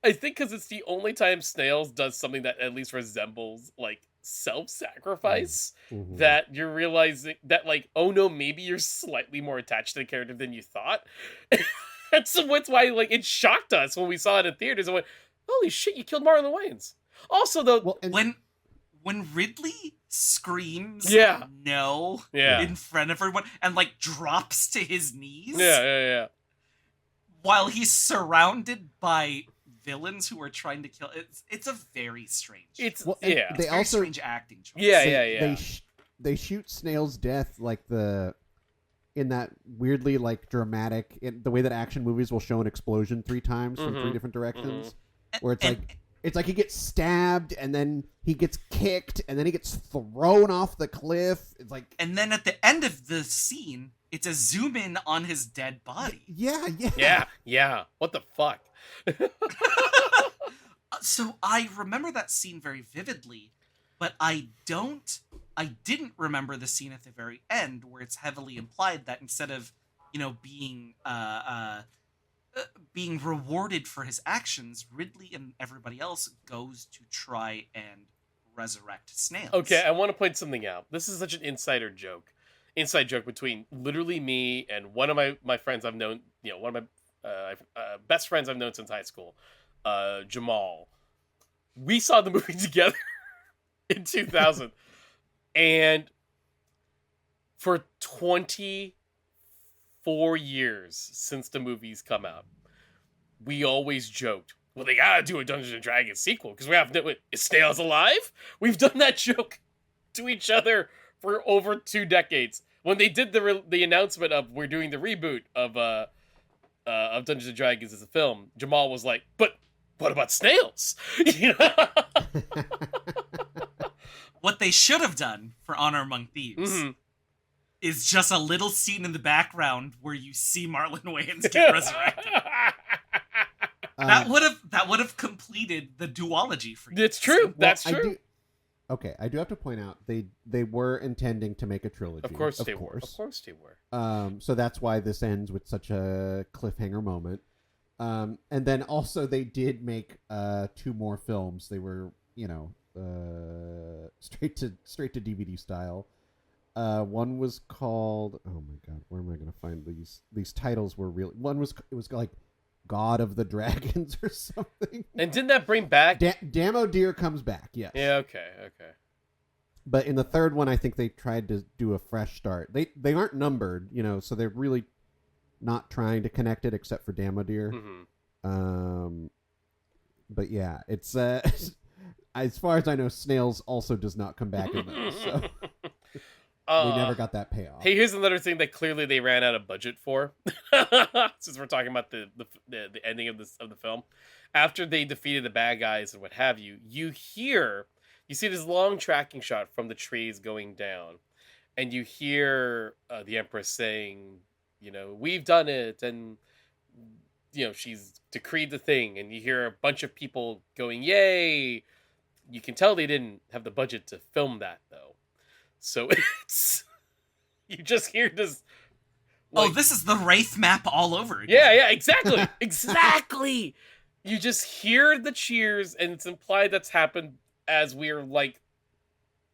I think because it's the only time Snails does something that at least resembles like self-sacrifice Mhm. that you're realizing that like, oh no, maybe you're slightly more attached to the character than you thought. And so that's why like it shocked us when we saw it in theaters and went, holy shit, you killed Marlon Wayans. Also though, Well, and When Ridley screams Yeah. no Yeah. in front of everyone and like drops to his knees yeah. while he's surrounded by villains who are trying to kill it's a very strange It's Well, and yeah. they very also strange acting choice. Yeah. They shoot Snail's death like in that weirdly like dramatic in the way that action movies will show an explosion 3 times from 3 Mhm. different directions, And- where and- it's like he gets stabbed and then he gets kicked and then he gets thrown off the cliff. It's like and then at the end of the scene it's a zoom in on his dead body. Yeah. What the fuck? So I remember that scene very vividly, but I didn't remember the scene at the very end where it's heavily implied that instead of, being rewarded for his actions, Ridley and everybody else goes to try and resurrect Snails. Okay, I want to point something out. This is such an inside joke between literally me and one of my friends I've known, one of my best friends I've known since high school, Jamal. We saw the movie together in 2000, and for 24 years since the movie's come out, we always joked, well, they gotta do a Dungeons and Dragons sequel because we have to. Is Snails alive? We've done that joke to each other for over 2 decades. When they did the announcement of we're doing the reboot of Dungeons and Dragons as a film, Jamal was like, "But what about Snails?" What they should have done for Honor Among Thieves Mhm. is just a little scene in the background where you see Marlon Wayans get resurrected. That would have completed the duology for you. It's true. That's I true. I do have to point out they were intending to make a trilogy. Of course they were. Of course they were. So that's why this ends with such a cliffhanger moment. And then also they did make 2 more films. They were, straight to DVD style. One was called, oh my god, where am I going to find these titles? Were really, it was like God of the Dragons or something. And didn't that bring back? Damo Deer comes back, yes. Yeah. Okay. But in the third one, I think they tried to do a fresh start. They aren't numbered, so they're really not trying to connect it except for Damo Deer. Mm-hmm. But yeah, it's as far as I know, Snails also does not come back in those. So we never got that payoff. Hey, here's another thing that clearly they ran out of budget for. Since we're talking about the ending of the film, after they defeated the bad guys and what have you, you see this long tracking shot from the trees going down, and you hear the Empress saying, we've done it, and she's decreed the thing, and you hear a bunch of people going, yay. You can tell they didn't have the budget to film that, though. So it's... You just hear this... this is the Wraith map all over again. Yeah, exactly. Exactly! You just hear the cheers, and it's implied that's happened as we're,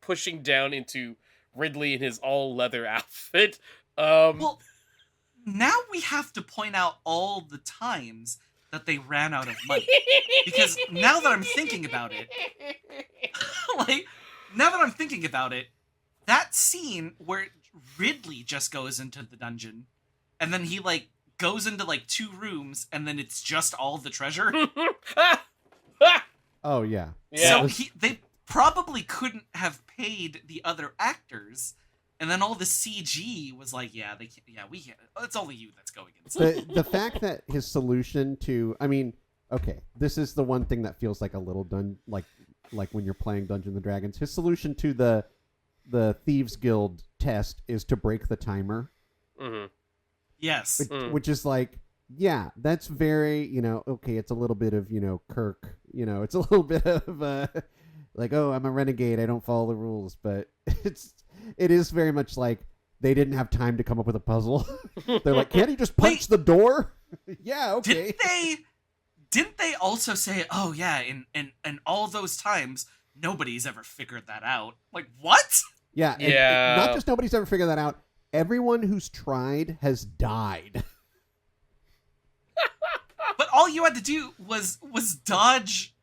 pushing down into Ridley in his all-leather outfit. Well, now we have to point out all the times that they ran out of money. Because now that I'm thinking about it, that scene where Ridley just goes into the dungeon, and then he, goes into, 2 rooms, and then it's just all the treasure. Oh, yeah. Yeah. So probably couldn't have paid the other actors, and then all the CG was like, they can't, we can't. It's only you that's going inside. The fact that his solution to, I mean, okay, this is the one thing that feels like a little like when you're playing Dungeons and Dragons. His solution to the Thieves Guild test is to break the timer. Mm-hmm. Yes. Which is like, yeah, that's very, okay, it's a little bit of, Kirk, it's a little bit of like, oh, I'm a renegade, I don't follow the rules, but it is very much like they didn't have time to come up with a puzzle. They're like, can't he just punch the door? Yeah, okay. Didn't they also say, oh yeah, in all those times nobody's ever figured that out? Like, what? Yeah, and not just nobody's ever figured that out. Everyone who's tried has died. But all you had to do was dodge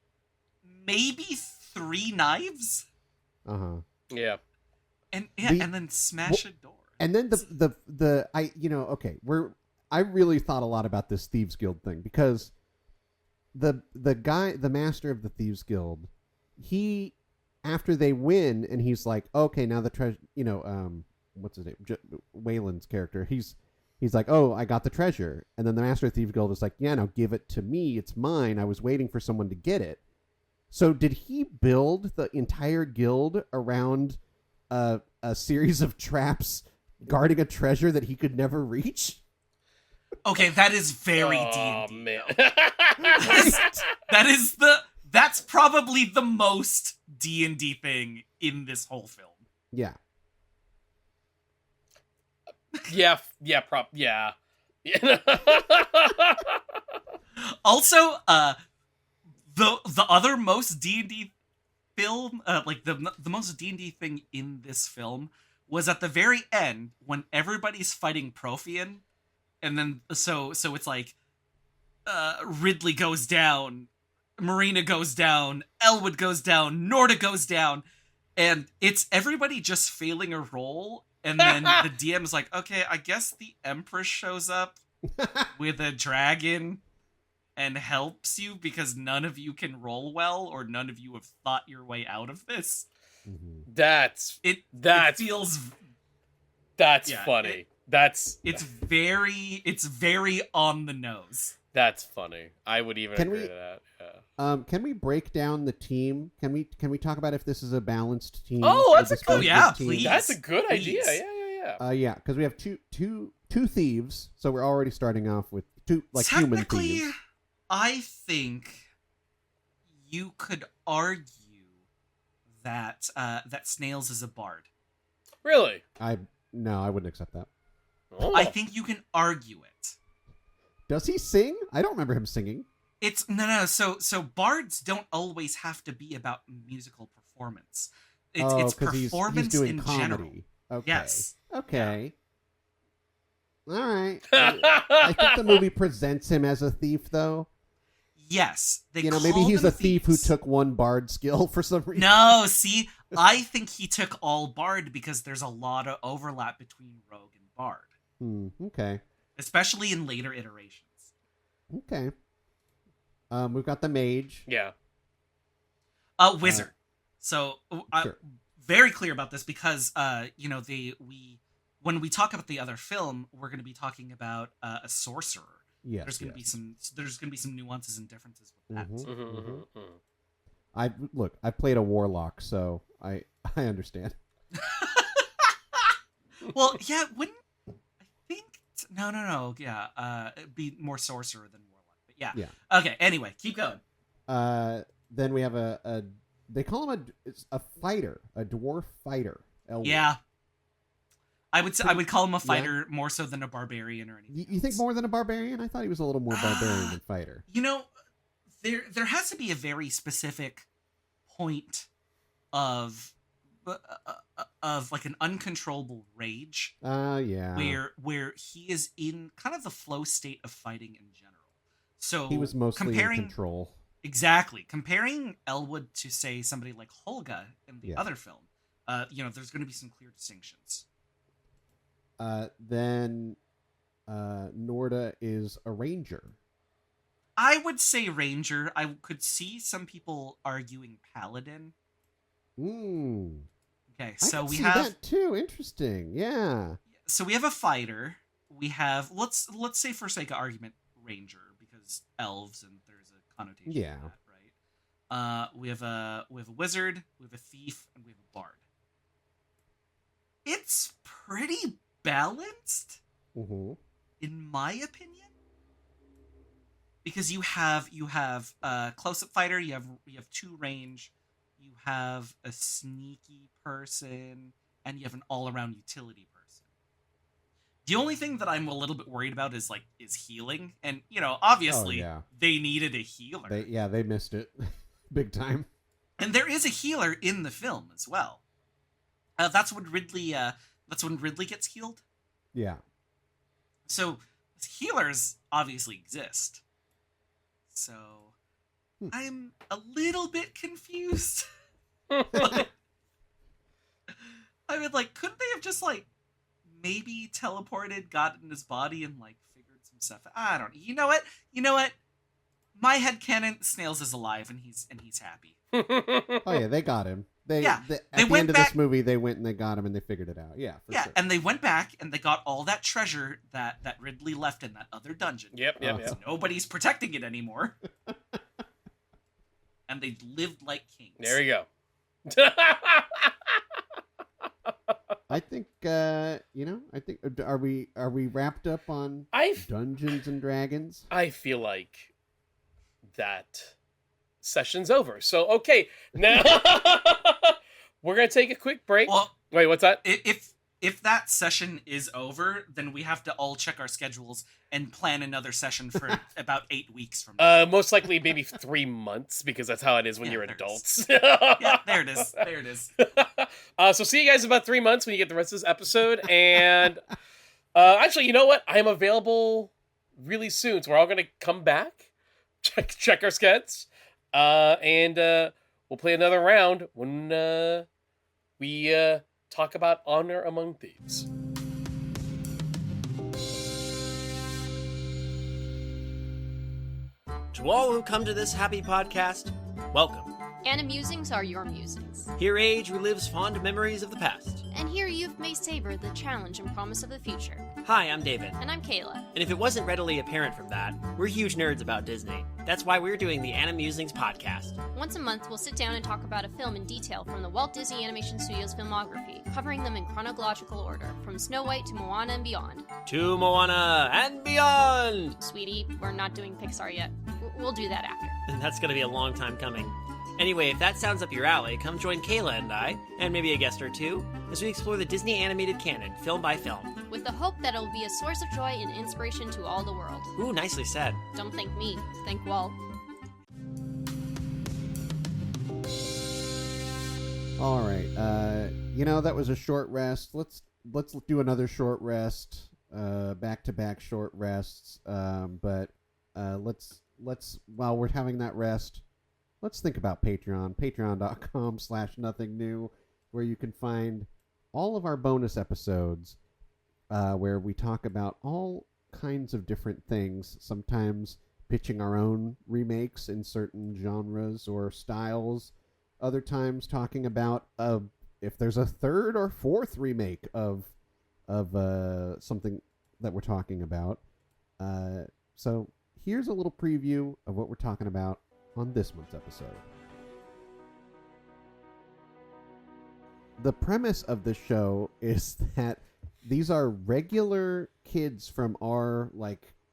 maybe 3 knives. Yeah. And and then smash a door. And then I really thought a lot about this Thieves Guild thing, because the master of the Thieves Guild, he, after they win and he's like, okay, now the treasure, what's his name? Waylon's character. He's like, oh, I got the treasure. And then the master of the Thieves Guild is like, yeah, now give it to me. It's mine. I was waiting for someone to get it. So did he build the entire guild around a series of traps guarding a treasure that he could never reach? Okay, that is very D&D. Oh, man. That's probably the most D&D thing in this whole film. Yeah. Yeah. Also, the other most D&D film, like the most D&D thing in this film was at the very end when everybody's fighting Prothean, and then so it's like Ridley goes down, Marina goes down, Elwood goes down, Norda goes down, and it's everybody just failing a roll, and then the DM is like, okay, I guess the Empress shows up with a dragon and helps you because none of you can roll well, or none of you have thought your way out of this. It feels funny. It's very on the nose. That's funny. I would even agree to that. Yeah. Can we break down the team? Can we talk about if this is a balanced team? Oh, that's please. That's a good idea. Yeah. Because we have two thieves, so we're already starting off with two human thieves. I think you could argue that Snails is a bard. Really? No, I wouldn't accept that. Oh. I think you can argue it. Does he sing? I don't remember him singing. It's no. So bards don't always have to be about musical performance. It's performance he's doing in comedy. general. Okay. Yes. Okay. Yeah. All right. I think the movie presents him as a thief, though. Yes. Maybe he's a thief who took one bard skill for some reason. No, see, I think he took all bard because there's a lot of overlap between rogue and bard. Okay. Especially in later iterations. Okay. We've got the mage. Yeah. Wizard. So sure. Very clear about this because when we talk about the other film, we're going to be talking about a sorcerer. Yes, there's going to be some nuances and differences with that. I played a warlock, so I understand. Well, yeah, wouldn't I think no, yeah, it'd be more sorcerer than warlock, but yeah. Okay, anyway, keep going. Then we have they call him a fighter, a dwarf fighter. Elwood. Yeah. I would call him a fighter more so than a barbarian or anything. You think more than a barbarian? I thought he was a little more barbarian than fighter. There has to be a very specific point of like an uncontrollable rage. Yeah. Where he is in kind of the flow state of fighting in general. So he was mostly in control. Exactly. Comparing Elwood to, say, somebody like Holga in the other film, there's going to be some clear distinctions. Then Norda is a ranger. I would say ranger. I could see some people arguing paladin. Mm. Okay, I so can we see have that too. Interesting. Yeah. so we have a fighter. We have let's say for sake of argument, ranger, because elves and there's a connotation Yeah. to that, right? We have a wizard, we have a thief, and we have a bard. It's pretty balanced, Mm-hmm. in my opinion, because you have a close-up fighter, you have 2 range, you have a sneaky person, and you have an all-around utility person. The only thing that I'm a little bit worried about is healing, and obviously yeah. they needed a healer. They missed it big time. And there is a healer in the film as well. That's when Ridley gets healed. Yeah. So healers obviously exist. So I'm a little bit confused. I mean, couldn't they have just maybe teleported, got in his body, and figured some stuff out? I don't. You know what? My headcanon, Snails is alive and he's happy. Oh yeah, they got him. At the went end of back, this movie, they went and they got him and they figured it out. Yeah, for sure. and they went back and they got all that treasure that Ridley left in that other dungeon. Yep. So nobody's protecting it anymore. And they lived like kings. There you go. I think are we wrapped up on Dungeons and Dragons? I feel like that session's over. So okay, now we're gonna take a quick break. Well, wait, what's that? If that session is over, then we have to all check our schedules and plan another session for about 8 weeks from now. Most likely maybe 3 months, because that's how it is when you're adults. Yeah, there it is. So see you guys in about 3 months when you get the rest of this episode. And actually, you know what? I am available really soon, so we're all gonna come back, check our skeds, and we'll play another round when we talk about Honor Among Thieves. To all who come to this happy podcast, welcome. Anna Musings are your musings. Here age relives fond memories of the past. And here youth may savor the challenge and promise of the future. Hi, I'm David. And I'm Kayla. And if it wasn't readily apparent from that, we're huge nerds about Disney. That's why we're doing the Anna Musings podcast. Once a month, we'll sit down and talk about a film in detail from the Walt Disney Animation Studios filmography, covering them in chronological order, from Snow White to Moana and beyond. To Moana and beyond! Sweetie, we're not doing Pixar yet. We'll do that after. And that's gonna be a long time coming. Anyway, if that sounds up your alley, come join Kayla and I, and maybe a guest or two, as we explore the Disney animated canon, film by film. With the hope that it'll be a source of joy and inspiration to all the world. Ooh, nicely said. Don't thank me, thank Walt. All right. That was a short rest. Let's do another short rest. Back-to-back short rests. But let's while we're having that rest, let's think about Patreon. Patreon.com/nothingnew, where you can find all of our bonus episodes, where we talk about all kinds of different things, sometimes pitching our own remakes in certain genres or styles, other times talking about if there's a third or fourth remake of something that we're talking about. So here's a little preview of what we're talking about on this month's episode. The premise of the show is that these are regular kids from our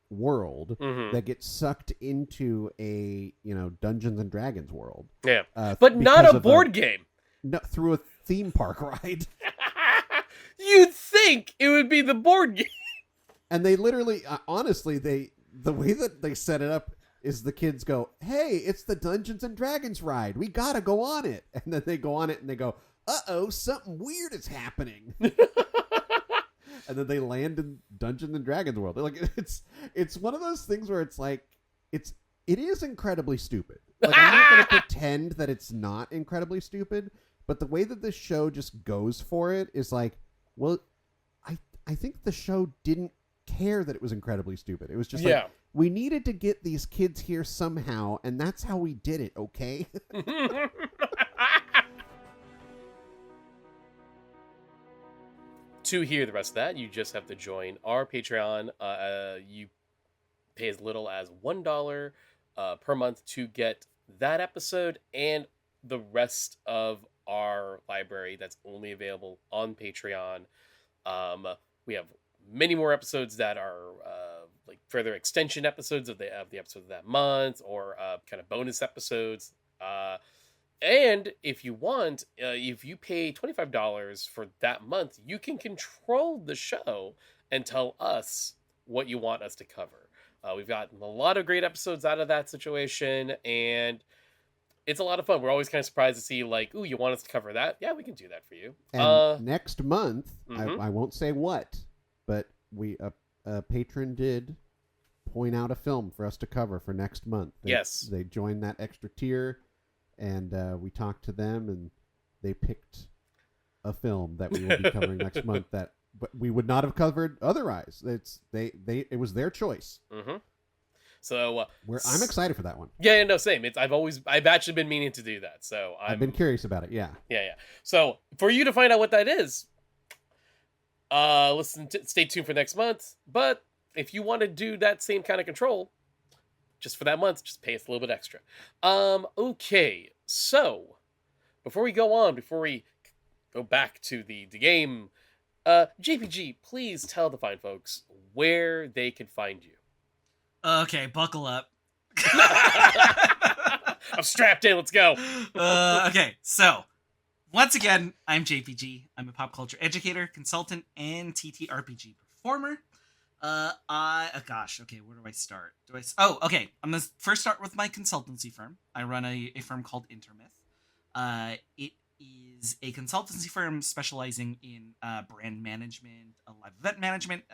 world that get sucked into a Dungeons and Dragons world. Yeah, but not a board game. No, through a theme park ride. You'd think it would be the board game. And they literally, honestly, the way that they set it up is the kids go, "Hey, it's the Dungeons and Dragons ride. We gotta go on it." And then they go on it and they go, "Uh-oh, something weird is happening." And then they land in Dungeons and Dragons world. It's one of those things where it is incredibly stupid. I'm not going to pretend that it's not incredibly stupid, but the way that this show just goes for it is I think the show didn't care that it was incredibly stupid. It was just we needed to get these kids here somehow, and that's how we did it, okay? to hear the rest of that, you just have to join our Patreon. You pay as little as $1 per month to get that episode and the rest of our library that's only available on Patreon. We have many more episodes that are like further extension episodes of the episode of that month, or kind of bonus episodes. And if you want, if you pay $25 for that month, you can control the show and tell us what you want us to cover. We've gotten a lot of great episodes out of that situation, and it's a lot of fun. We're always kind of surprised to see, like, ooh, you want us to cover that? Yeah, we can do that for you. And next month, mhm. I won't say what, but a patron did point out a film for us to cover for next month. Yes. They joined that extra tier, and we talked to them, and they picked a film that we will be covering next month that we would not have covered otherwise. It was their choice. Mm-hmm. So I'm excited for that one. Yeah, no, same. I've actually been meaning to do that. So I've been curious about it. Yeah. Yeah. So for you to find out what that is, stay tuned for next month. But if you want to do that same kind of control, just for that month, just pay us a little bit extra. Okay. So before we go back to the game, JPG, please tell the fine folks where they can find you. Okay, buckle up. I'm strapped in. Let's go. Okay, so once again, I'm JPG. I'm a pop culture educator, consultant, and TTRPG performer. Okay, where do I start? Okay. I'm gonna first start with my consultancy firm. I run a firm called Intermyth. It is a consultancy firm specializing in brand management, live event management,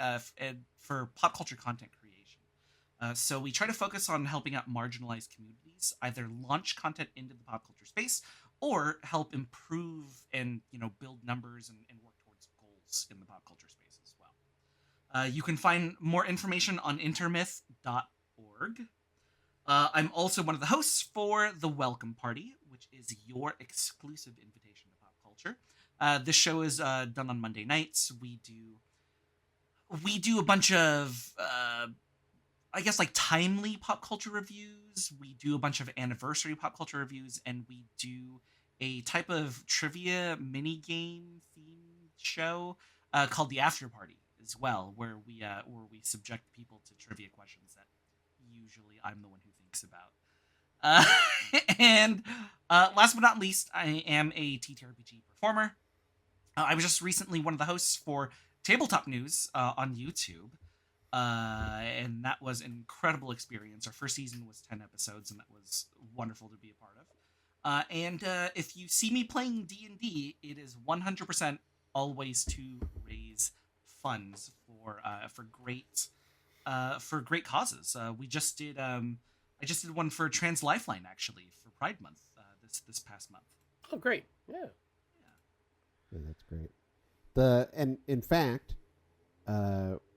for pop culture content creation. So we try to focus on helping out marginalized communities, either launch content into the pop culture space or help improve and build numbers and work towards goals in the pop culture space as well. You can find more information on intermyth.org. I'm also one of the hosts for The Welcome Party, which is your exclusive invitation to pop culture. This show is done on Monday nights. We do a bunch of timely pop culture reviews. We do a bunch of anniversary pop culture reviews, and we do a type of trivia mini game themed show called The After Party as well, where we subject people to trivia questions that usually I'm the one who thinks about. And last but not least, I am a TTRPG performer. I was just recently one of the hosts for Tabletop News on YouTube. And that was an incredible experience. Our first season was 10 episodes, and that was wonderful to be a part of. And if you see me playing D&D, it is 100% always to raise funds for great causes. I just did one for Trans Lifeline actually for Pride Month this past month. Oh, great! Yeah, that's great. And in fact,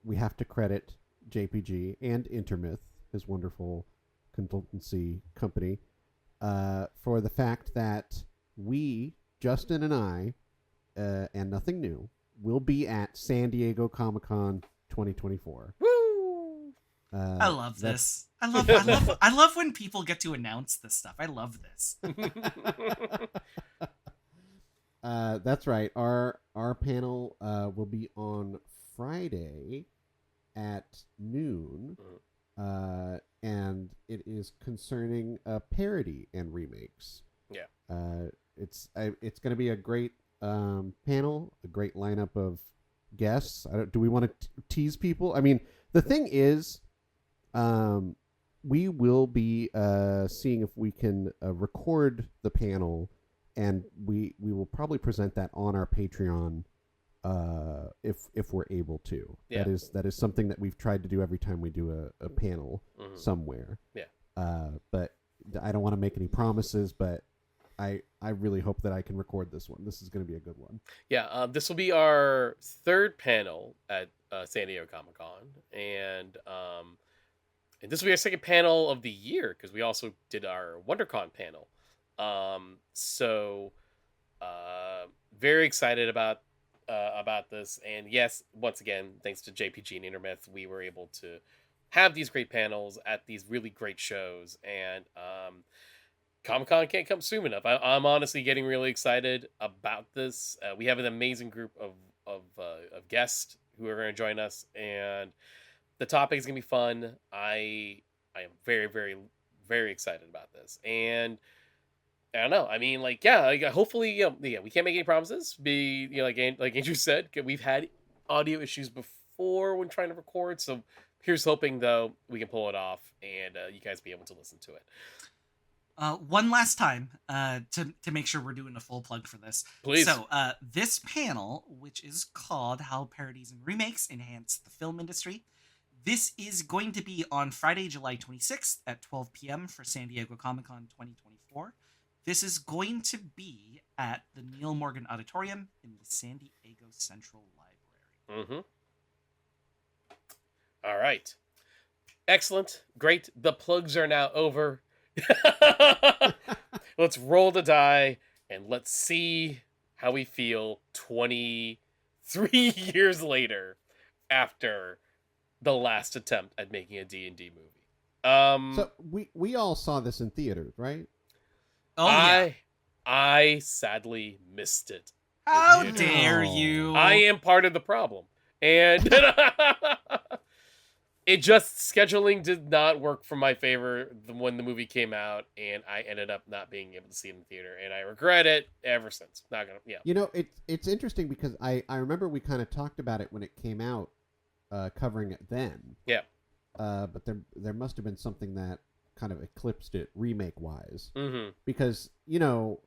we have to credit JPG and Intermyth, his wonderful consultancy company, for the fact that we, Justin and I, and Nothing New, will be at San Diego Comic-Con 2024. Woo! I love this. I love when people get to announce this stuff. I love this. That's right. Our panel will be on Friday at noon, and it is concerning parody and remakes. Yeah. It's going to be a great panel, a great lineup of guests. Do we want to tease people? I mean, the thing is, we will be seeing if we can record the panel, and we will probably present that on our Patreon if we're able to. Yeah. That is something that we've tried to do every time we do a panel somewhere. Yeah. But I don't want to make any promises, but I really hope that I can record this one. This is going to be a good one. Yeah, this will be our third panel at San Diego Comic-Con, and this will be our second panel of the year because we also did our WonderCon panel. So very excited about about this. And yes, once again, thanks to JPG and Intermyth, we were able to have these great panels at these really great shows. And Comic-Con can't come soon enough. I'm honestly getting really excited about this. We have an amazing group of guests who are going to join us, and the topic is going to be fun. I am very, very, very excited about this. And I don't know. I mean, like, yeah, like, hopefully, we can't make any promises. Like Andrew said, we've had audio issues before when trying to record. So here's hoping, though, we can pull it off and you guys be able to listen to it. One last time to make sure we're doing a full plug for this. Please. So this panel, which is called How Parodies and Remakes Enhance the Film Industry, this is going to be on Friday, July 26th at 12 p.m. for San Diego Comic-Con 2024. This is going to be at the Neil Morgan Auditorium in the San Diego Central Library. Mm-hmm. All right. Excellent. Great. The plugs are now over. Let's roll the die and let's see how we feel 23 years later after the last attempt at making a D&D movie. So we all saw this in theaters, right? Oh, yeah. I sadly missed it. How dare you? I am part of the problem. And it just, scheduling did not work for my favor when the movie came out, and I ended up not being able to see it in the theater, and I regret it ever since. Not gonna, yeah. You know, it's interesting because I remember we kind of talked about it when it came out, covering it then. Yeah. But there must have been something that kind of eclipsed it remake-wise. Mm-hmm. Because, to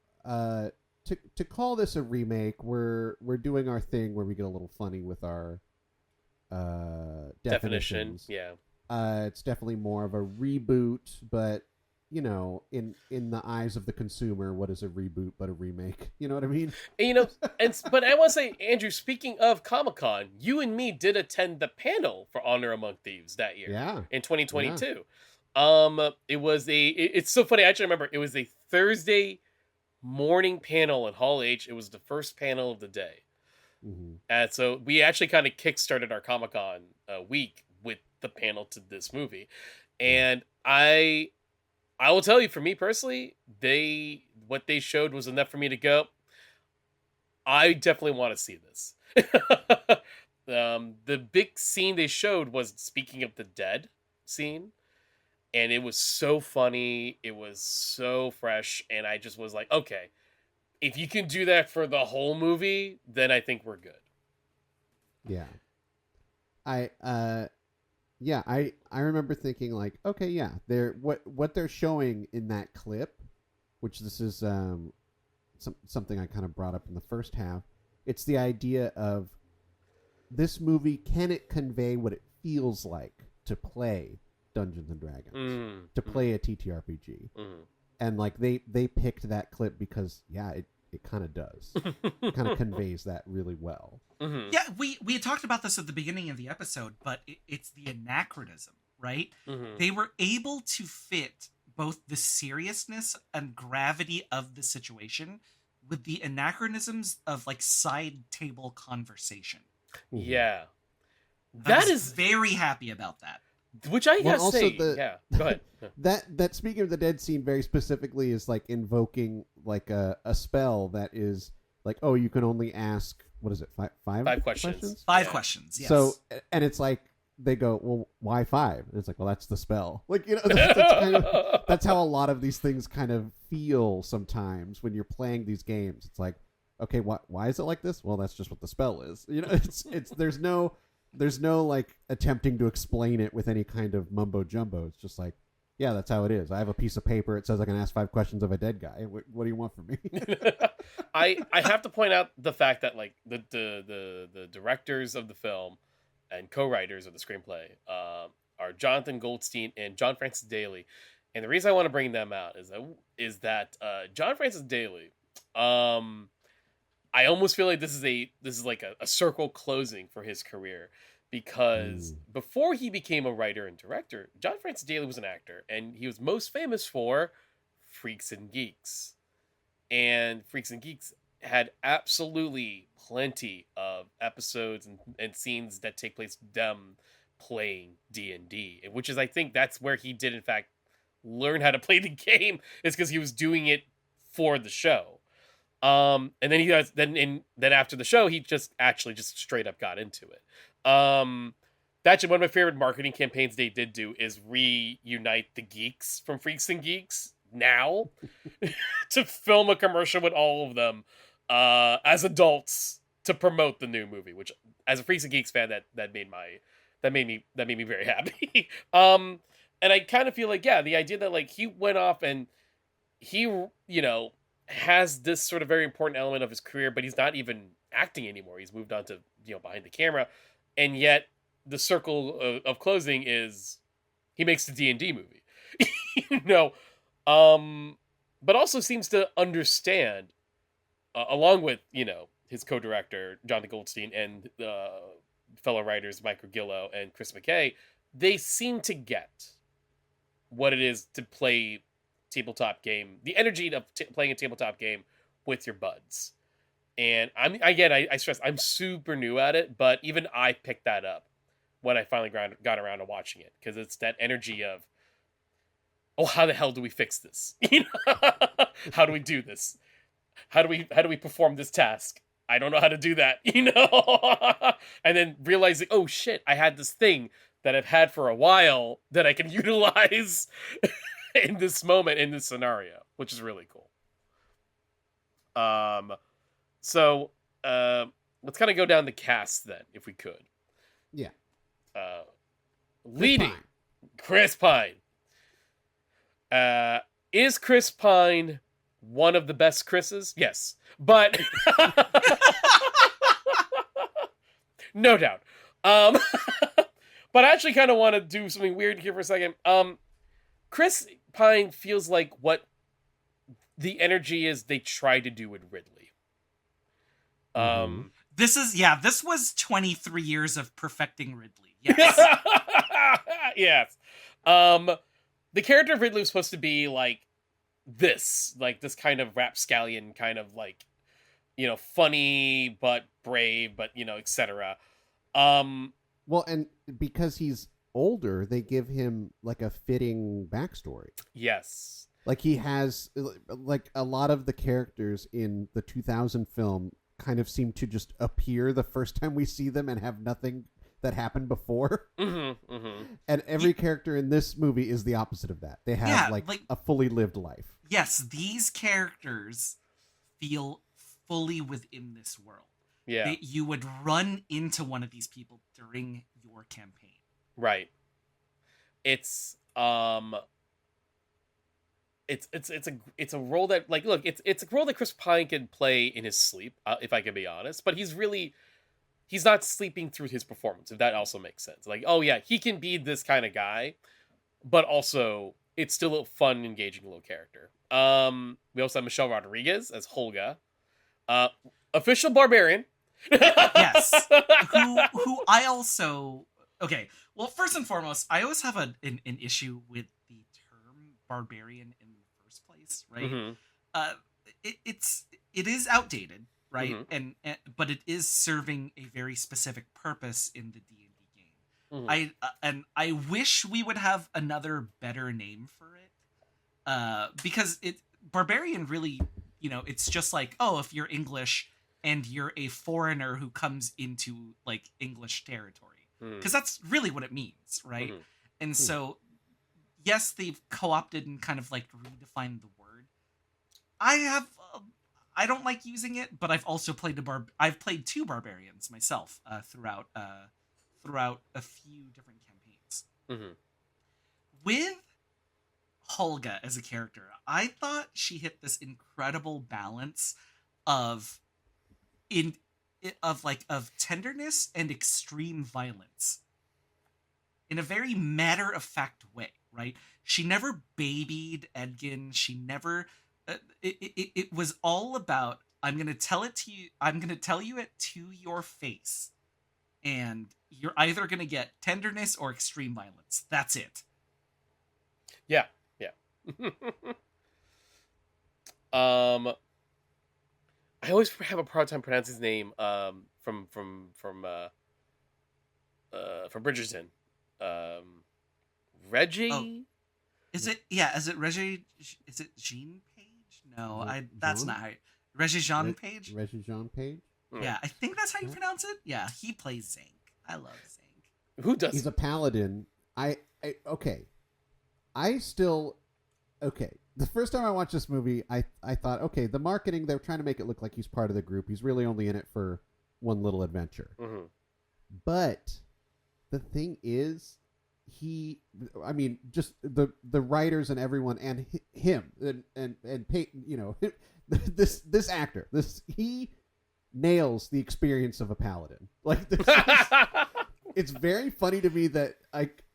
call this a remake, we're doing our thing where we get a little funny with our definitions. Yeah. It's definitely more of a reboot, but in the eyes of the consumer, what is a reboot but a remake? You know what I mean? But I want to say, Andrew, speaking of Comic-Con, you and me did attend the panel for Honor Among Thieves that year. Yeah. In 2022. It's so funny. I actually remember it was a Thursday morning panel at Hall H. It was the first panel of the day. Mm-hmm. And so we actually kind of kickstarted our Comic-Con week with the panel to this movie. And I will tell you, for me personally, what they showed was enough for me to go, I definitely want to see this. The big scene they showed was Speaking of the Dead scene. And it was so funny. It was so fresh. And I just was like, okay, if you can do that for the whole movie, then I think we're good. Yeah. I remember thinking like, okay, yeah, what they're showing in that clip, which this is something I kind of brought up in the first half. It's the idea of this movie, can it convey what it feels like to play Dungeons and Dragons, to play a TTRPG? And like they picked that clip because it kind of does. It kind of conveys that really well. Mm-hmm. Yeah, we had talked about this at the beginning of the episode, but it's the anachronism, right? Mm-hmm. They were able to fit both the seriousness and gravity of the situation with the anachronisms of like side table conversation. Yeah. I was very happy about that. Which I gotta say, go ahead. that Speaking of the Dead scene very specifically is like invoking like a spell that is like, oh, you can only ask, what is it, five questions? Five questions, yes. So, and it's like, they go, well, why 5? And it's like, well, that's the spell. Like, that's how a lot of these things kind of feel sometimes when you're playing these games. It's like, okay, why is it like this? Well, that's just what the spell is. It's there's no like attempting to explain it with any kind of mumbo jumbo. It's just like, yeah, that's how it is. I have a piece of paper. It says I can ask 5 questions of a dead guy. What do you want from me? I have to point out the fact that like the directors of the film and co-writers of the screenplay are Jonathan Goldstein and John Francis Daley. And the reason I want to bring them out is that John Francis Daley, I almost feel like this is like a circle closing for his career, because before he became a writer and director, John Francis Daley was an actor, and he was most famous for Freaks and Geeks. And Freaks and Geeks had absolutely plenty of episodes and scenes that take place with them playing D&D, which is, I think that's where he did in fact learn how to play the game, is because he was doing it for the show. And then he does then after the show he just straight up got into it. That's one of my favorite marketing campaigns they did do, is reunite the geeks from Freaks and Geeks now to film a commercial with all of them as adults to promote the new movie, which as a Freaks and Geeks fan that made me very happy. And I kind of feel like, yeah, the idea that like he went off and he, has this sort of very important element of his career, but he's not even acting anymore. He's moved on to, behind the camera. And yet the circle of closing is he makes the D&D movie, but also seems to understand, along with, his co-director, Jonathan Goldstein, and fellow writers, Mike Regillo and Chris McKay, they seem to get what it is to play tabletop game, the energy of playing a tabletop game with your buds. And I stress, I'm super new at it, but even I picked that up when I finally got around to watching it, because it's that energy of, oh, how the hell do we fix this? How do we do this? How do we perform this task? I don't know how to do that, and then realizing, oh shit, I had this thing that I've had for a while that I can utilize in this moment, in this scenario, which is really cool. So let's kind of go down the cast then, if we could. Yeah. Leading, Chris Pine. Is Chris Pine one of the best Chris's? Yes, but no doubt. But I actually kind of want to do something weird here for a second. Chris Pine feels like what the energy is they tried to do with Ridley. This was 23 years of perfecting Ridley. Yes. Yes. The character of Ridley was supposed to be like this kind of rapscallion, kind of like, funny but brave, but etc. Well, and because he's older, they give him like a fitting backstory. Yes. Like he has, like a lot of the characters in the 2000 film kind of seem to just appear the first time we see them and have nothing that happened before. Mm-hmm, mm-hmm. And every character in this movie is the opposite of that. They have like a fully lived life. Yes, these characters feel fully within this world. Yeah. You would run into one of these people during your campaign. Right. It's a role that, like, look, it's a role that Chris Pine can play in his sleep, if I can be honest, but he's not sleeping through his performance, if that also makes sense. Like, oh yeah, he can be this kind of guy, but also it's still a fun, engaging little character. We also have Michelle Rodriguez as Holga, official barbarian. Yes. Who I also, okay. Well, first and foremost, I always have an issue with the term barbarian in the first place, right? Mm-hmm. It is outdated, right? Mm-hmm. And but it is serving a very specific purpose in the D&D game. Mm-hmm. I wish we would have another better name for it, because barbarian really, it's just like, oh, if you're English and you're a foreigner who comes into like English territory. Because that's really what it means, right? Mm-hmm. And so, yes, they've co-opted and kind of like redefined the word. I don't like using it, but I've also played I've played 2 barbarians myself throughout a few different campaigns. Mm-hmm. With Holga as a character, I thought she hit this incredible balance of tenderness and extreme violence in a very matter-of-fact way, right? She never babied Edgin. She never it was all about, I'm going to tell it to you, I'm going to tell you it to your face, and you're either going to get tenderness or extreme violence. That's it. Yeah. I always have a hard time pronouncing his name. From Bridgerton. Reggie. Oh. Is it Reggie? Is it Jean Page? No, that's Jean? not how. Reggie Jean Page? Reggie Jean Page? Yeah, I think that's how you pronounce it. Yeah, he plays Zank. I love Zank. Who does? He's a paladin. Okay. The first time I watched this movie, I thought, okay, the marketing, they're trying to make it look like he's part of the group. He's really only in it for one little adventure. Mm-hmm. But the thing is, just the writers and everyone and him and this actor, he nails the experience of a paladin. Like this it's very funny to me that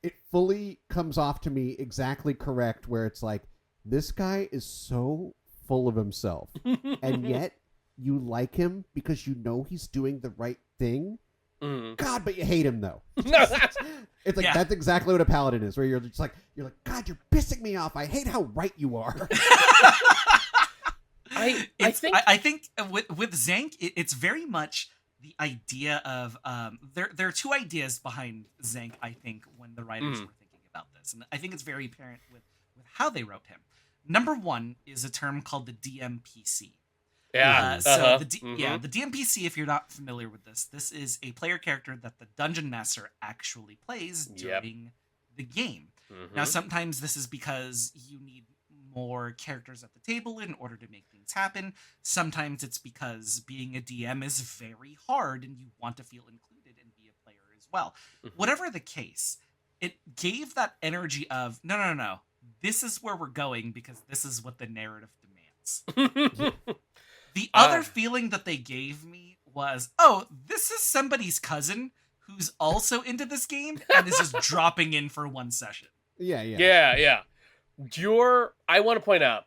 it fully comes off to me exactly correct, where it's like, this guy is so full of himself and yet you like him because you know he's doing the right thing. Mm. God, but you hate him though. It's like, that's exactly what a paladin is, where you're like, God, you're pissing me off. I hate how right you are. I think with Zank, it's very much the idea of there are two ideas behind Zank. I think when the writers were thinking about this, and I think it's very apparent with how they wrote him. Number one is a term called the DMPC. Yeah. The DMPC, if you're not familiar with this is a player character that the dungeon master actually plays during the game. Mm-hmm. Now, sometimes this is because you need more characters at the table in order to make things happen. Sometimes it's because being a DM is very hard and you want to feel included and be a player as well. Mm-hmm. Whatever the case, it gave that energy of, no. This is where we're going because this is what the narrative demands. The other feeling that they gave me was, this is somebody's cousin who's also into this game and is just dropping in for one session. Yeah. I want to point out,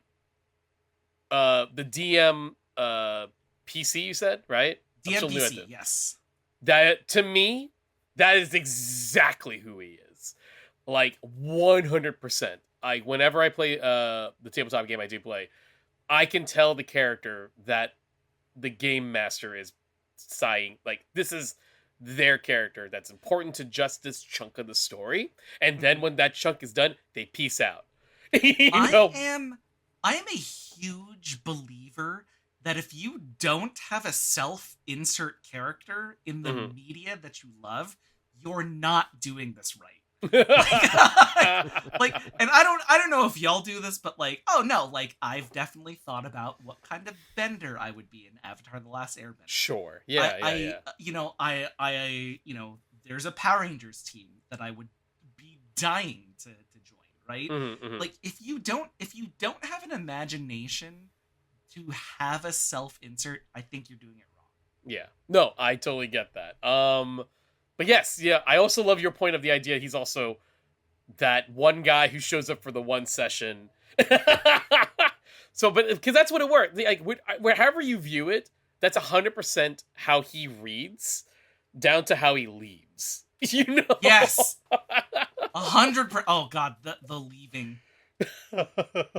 the DM PC you said, right? DMPC, yes. That, to me, that is exactly who he is. Like, 100%. Whenever I play the tabletop game I do play, I can tell the character that the game master is sighing. Like, this is their character that's important to just this chunk of the story. And then when that chunk is done, they peace out. I am a huge believer that if you don't have a self-insert character in the media that you love, you're not doing this right. And I don't know if y'all do this, but I've definitely thought about what kind of bender I would be in Avatar: The Last Airbender. Sure. There's a Power Rangers team that I would be dying to join, right? Mm-hmm. Like, if you don't have an imagination to have a self-insert, I think you're doing it wrong. Yeah. No, I totally get that. But yes, I also love your point of the idea he's also that one guy who shows up for the one session. So, but because that's what it works. Like, however you view it, that's 100% how he reads, down to how he leaves. You know? Yes. 100%. Oh God, the leaving.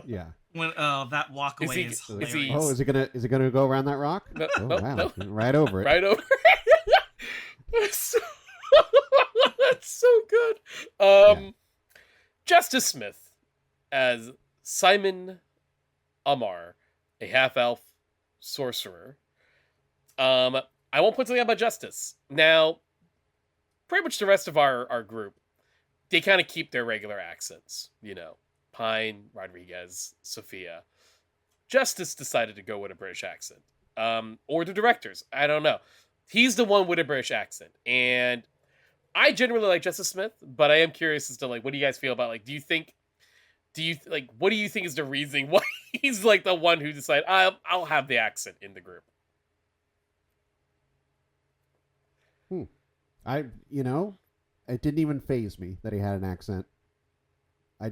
Yeah. When that walk away is hilarious. Is it gonna go around that rock? No, wow. no. Right over it. Right over. That's so good. Justice Smith as Simon Amar, a half-elf sorcerer. I won't put something about Justice. Now, pretty much the rest of our group, they kind of keep their regular accents. You know, Pine, Rodriguez, Sophia. Justice decided to go with a British accent. Or the directors. I don't know. He's the one with a British accent. And I generally like Justice Smith, but I am curious as to, like, what do you guys feel about, like, what do you think is the reasoning why he's, like, the one who decided, I'll have the accent in the group? It didn't even faze me that he had an accent. I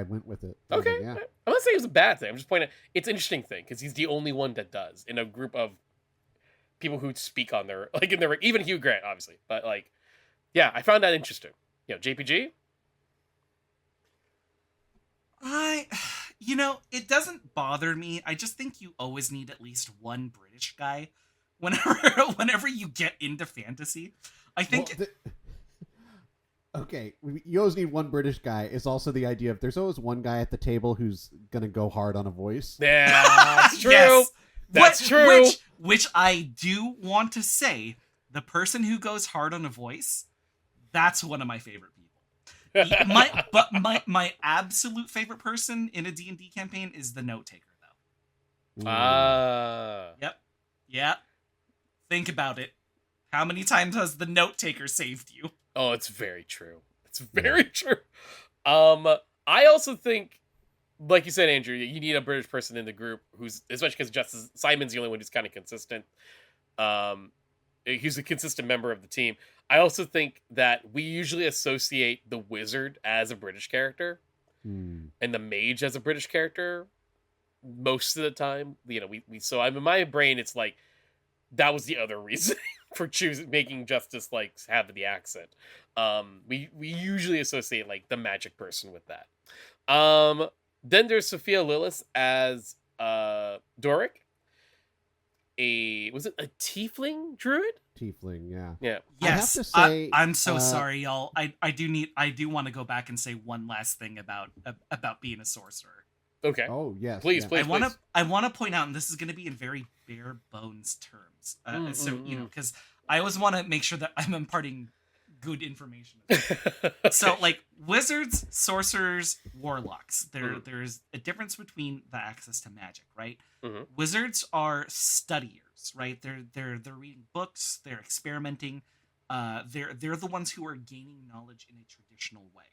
went with it. Okay. Yeah. I'm not saying it's a bad thing. I'm just pointing out, it's an interesting thing, because he's the only one that does, in a group of people who speak on their, like, in their, even Hugh Grant, obviously, but, like, yeah, I found that interesting. JPG? You know, it doesn't bother me. I just think you always need at least one British guy whenever whenever you get into fantasy. I think okay, you always need one British guy is also the idea of there's always one guy at the table who's going to go hard on a voice. Yeah, that's true. Yes. That's true. Which I do want to say, the person who goes hard on a voice, that's one of my favorite people. my absolute favorite person in a D&D campaign is the note taker, though. Yep. Yeah. Think about it. How many times has the note taker saved you? Oh, it's very true. It's very true. I also think, like you said, Andrew, you need a British person in the group who's, especially because Simon's the only one who's kind of consistent. He's a consistent member of the team. I also think that we usually associate the wizard as a British character and the mage as a British character most of the time. You know, so I'm in my brain, it's like that was the other reason for making Justice like have the accent. We usually associate like the magic person with that. Then there's Sophia Lillis as Doric. Was it a tiefling druid? Tiefling, yeah. Yeah. Yes. I have to say, I'm so sorry, y'all. I do want to go back and say one last thing about being a sorcerer. Okay. Oh yes. Please, yeah. please. I want to point out, and this is going to be in very bare bones terms. You know, because I always want to make sure that I'm imparting good information. So, like, wizards, sorcerers, warlocks. There's a difference between the access to magic, right? Mm-hmm. Wizards are studiers, right? They're reading books, they're experimenting. They're the ones who are gaining knowledge in a traditional way.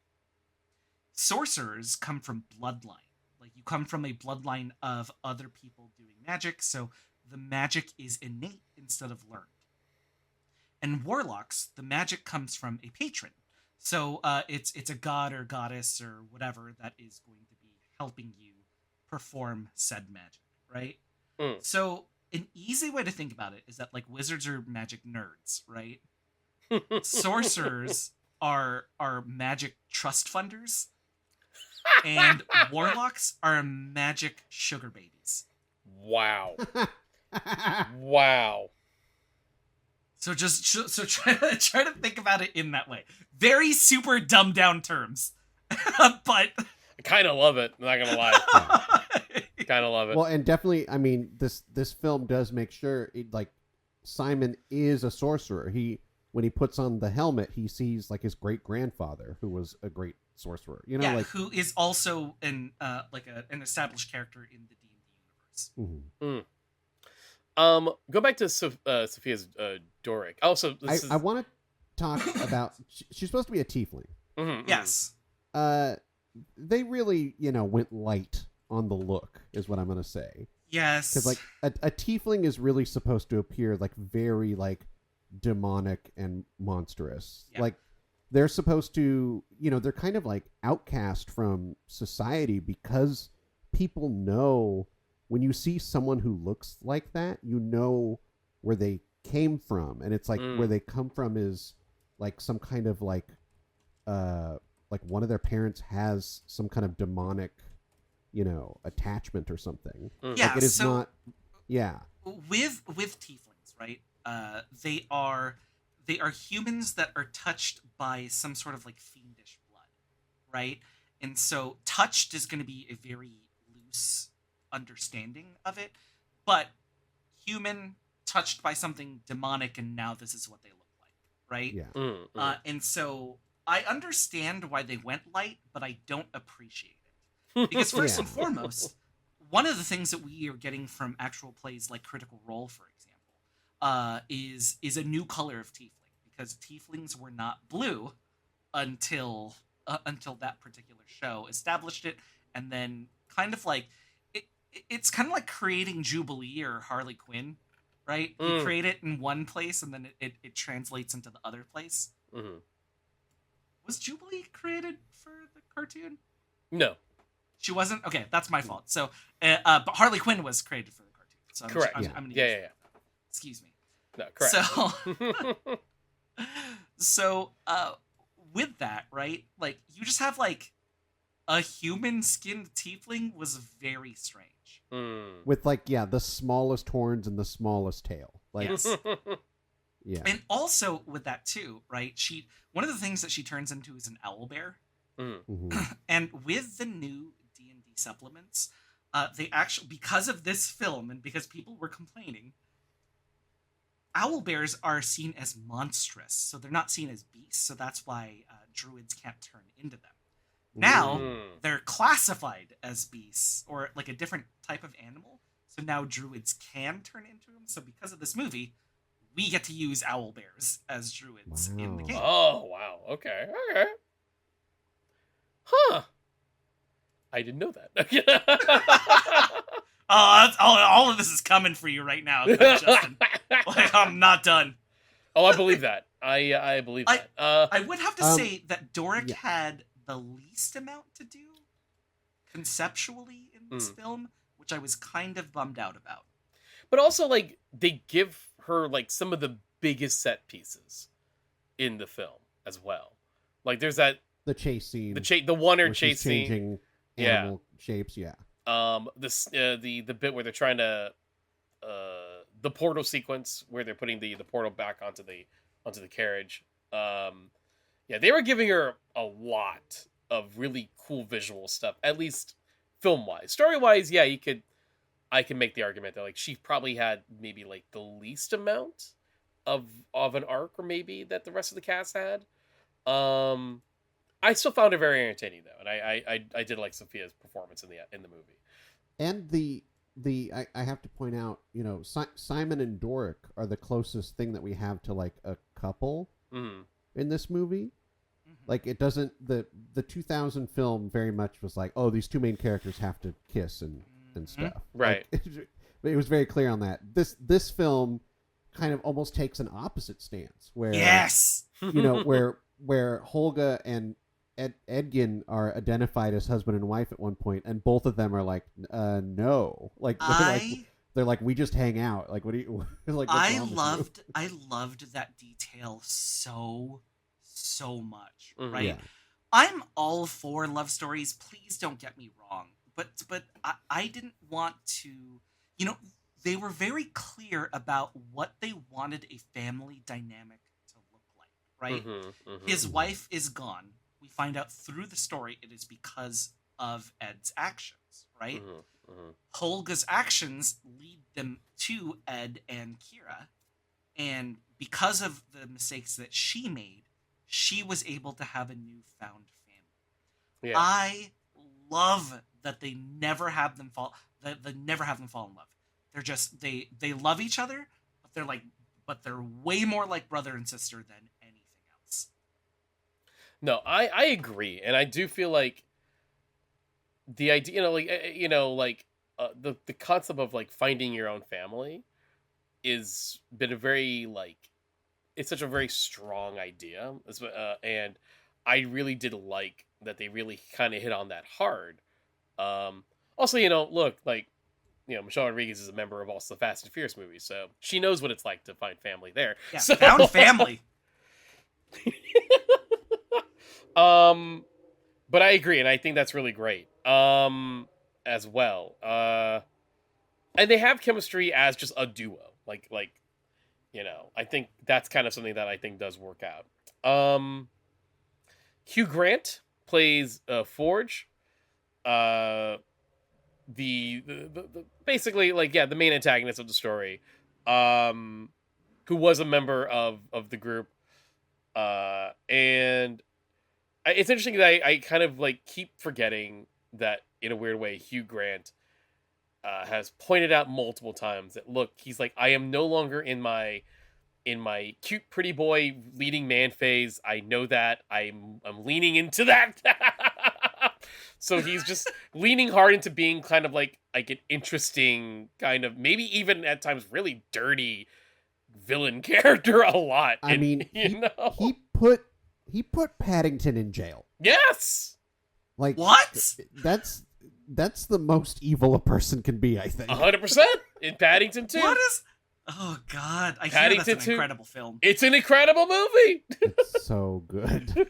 Sorcerers come from bloodline. Like, you come from a bloodline of other people doing magic, so the magic is innate instead of learned. And warlocks, the magic comes from a patron. So it's a god or goddess or whatever that is going to be helping you perform said magic, right? So an easy way to think about it is that, like, wizards are magic nerds, right? Sorcerers are magic trust funders. And warlocks are magic sugar babies. Wow. Wow. So try to think about it in that way. Very super dumbed down terms, but I kind of love it. I'm not gonna lie. Kind of love it. Well, and definitely, I mean, this film does make sure, like, Simon is a sorcerer. When he puts on the helmet, he sees like his great grandfather, who was a great sorcerer. You know, yeah, like who is also an established character in the D&D universe. Mm-hmm. Go back to Sophia's Doric. Also, I want to talk about. She's supposed to be a tiefling. Mm-hmm, Yes. They really, went light on the look, is what I'm going to say. Yes. Because like a tiefling is really supposed to appear like very like demonic and monstrous. Yeah. Like they're supposed to, they're kind of like outcast from society because people know when you see someone who looks like that, you know where they came from. And it's like where they come from is like some kind of like one of their parents has some kind of demonic, attachment or something. Yeah, like it is so not. Yeah. With tieflings, right? They are humans that are touched by some sort of like fiendish blood, right? And so touched is going to be a very loose understanding of it, but human touched by something demonic, and now this is what they look like, right? Yeah. And so I understand why they went light, but I don't appreciate it. Because first and foremost, one of the things that we are getting from actual plays like Critical Role, for example, is a new color of tiefling, because tieflings were not blue until that particular show established it, and then kind of like it's kind of like creating Jubilee or Harley Quinn, right? You create it in one place, and then it translates into the other place. Mm-hmm. Was Jubilee created for the cartoon? No. She wasn't? Okay, that's my fault. So, but Harley Quinn was created for the cartoon. So Correct. I'm gonna use Yeah. Excuse me. No, correct. So with that, right? Like, you just have like a human-skinned tiefling was very strange. With like, the smallest horns and the smallest tail. Like, Yes. yeah. And also with that too, right? One of the things that she turns into is an owlbear. Mhm. And with the new D&D supplements, they actually, because of this film and because people were complaining, owlbears are seen as monstrous, so they're not seen as beasts. So that's why druids can't turn into them. Now they're classified as beasts or like a different type of animal. So now druids can turn into them. So because of this movie, we get to use owlbears as druids in the Wow. game. Oh, wow. Okay. Huh. I didn't know that. All of this is coming for you right now, Justin. Like, I'm not done. Oh, I believe that. I believe that. I would have to say that Doric yeah. had the least amount to do conceptually in this film, which I was kind of bummed out about. But also, like, they give her, like, some of the biggest set pieces in the film as well. Like, there's that... The chase scene. The one-er where she's chase scene. changing animal shapes, yeah. The bit where they're trying to... the portal sequence, where they're putting the portal back onto the carriage. Yeah, they were giving her a lot of really cool visual stuff, at least film-wise. Story-wise, yeah, I can make the argument that, like, she probably had maybe, like, the least amount of an arc, or maybe that the rest of the cast had. I still found it very entertaining, though, and I did like Sophia's performance in the movie. And I have to point out, Simon and Doric are the closest thing that we have to like a couple in this movie. Like, it doesn't, the 2000 film very much was like, oh, these two main characters have to kiss and stuff. Right. Like, it was very clear on that. This film kind of almost takes an opposite stance where, Yes! where Holga and Edgin are identified as husband and wife at one point, and both of them are like, no. Like, they're like, we just hang out. Like, what do you, like, I loved that detail so much, right? Yeah. I'm all for love stories. Please don't get me wrong. But I didn't want to, they were very clear about what they wanted a family dynamic to look like, right? His wife is gone. We find out through the story it is because of Ed's actions, right? Holga's actions lead them to Ed and Kira. And because of the mistakes that she made, she was able to have a newfound family. Yeah. I love that they never have them fall in love. They're just they love each other, but they're way more like brother and sister than anything else. No, I agree, and I do feel like the idea, the concept of like finding your own family is been a very it's such a very strong idea, and I really did like that they really kind of hit on that hard. Also, look, Michelle Rodriguez is a member of also the Fast and Furious movies, so she knows what it's like to find family there. Yeah, so... found family. But I agree, and I think that's really great. As well. And they have chemistry as just a duo. I think that's kind of something that I think does work out. Hugh Grant plays Forge. The basically the main antagonist of the story, who was a member of the group, and it's interesting that I kind of keep forgetting that in a weird way Hugh Grant has pointed out multiple times that look, he's like, I am no longer in my cute pretty boy leading man phase. I know that I'm leaning into that. So he's just leaning hard into being kind of like an interesting kind of, maybe even at times really dirty villain character a lot. I mean, he put Paddington in jail. Yes. What? That's the most evil a person can be, I think. 100% in Paddington 2. What is? Oh God, Paddington hear that's an 2. incredible film. It's an incredible movie. It's so good.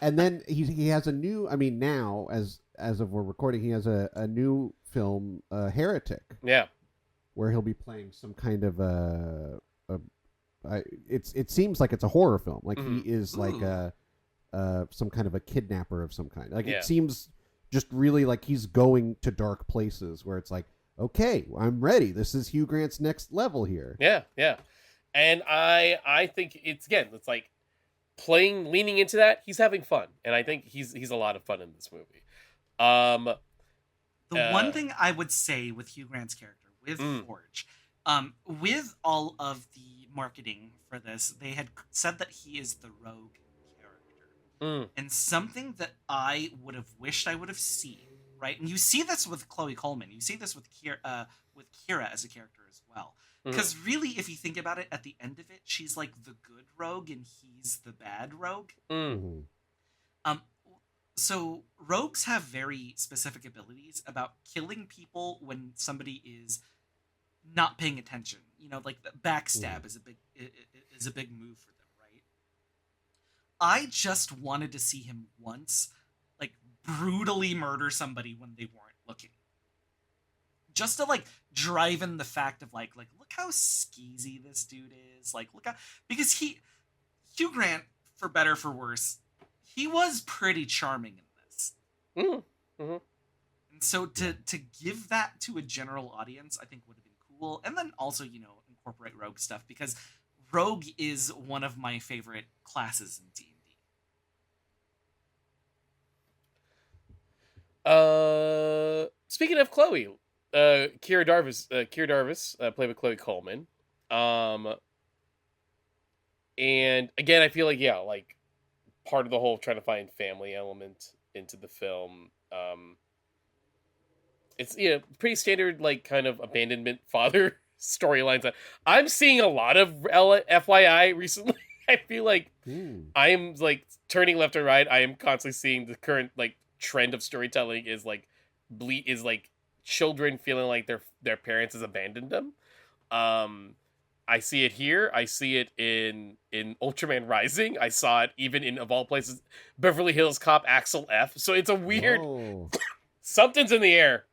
And then he has a new. I mean, now as of we're recording, he has a new film, Heretic. Yeah. Where he'll be playing some kind of it seems like it's a horror film. Like he is like some kind of a kidnapper of some kind. Like it seems just really like he's going to dark places where it's like, okay, I'm ready. This is Hugh Grant's next level here. Yeah, yeah. And I think it's like leaning into that. He's having fun, and I think he's a lot of fun in this movie. The one thing I would say with Hugh Grant's character, with Forge, with all of the marketing for this, they had said that he is the rogue character. And something that I would have wished I would have seen, right? And you see this with Chloe Coleman. You see this with Kira as a character as well. Because really, if you think about it, at the end of it, she's like the good rogue and he's the bad rogue. So rogues have very specific abilities about killing people when somebody is not paying attention. You know, like the backstab is a big move for them, right? I just wanted to see him once, like, brutally murder somebody when they weren't looking. Just to, like, drive in the fact of, like, look how skeezy this dude is. Like, look how... Because Hugh Grant, for better for worse, he was pretty charming in this. And so to give that to a general audience, I think would have been cool. And then also, you know, incorporate rogue stuff, because rogue is one of my favorite classes in D&D. Speaking of Chloe, Keira Darvis, played with Chloe Coleman. And again, I feel like, like part of the whole trying to find family element into the film. It's pretty standard, like, kind of abandonment father storylines. I'm seeing a lot of FYI recently. I feel like I am, like, turning left and right. I am constantly seeing the current, like, trend of storytelling is like children feeling like their parents has abandoned them. I see it here. I see it in Ultraman Rising. I saw it even in, of all places, Beverly Hills Cop Axel F. So it's a weird something's in the air.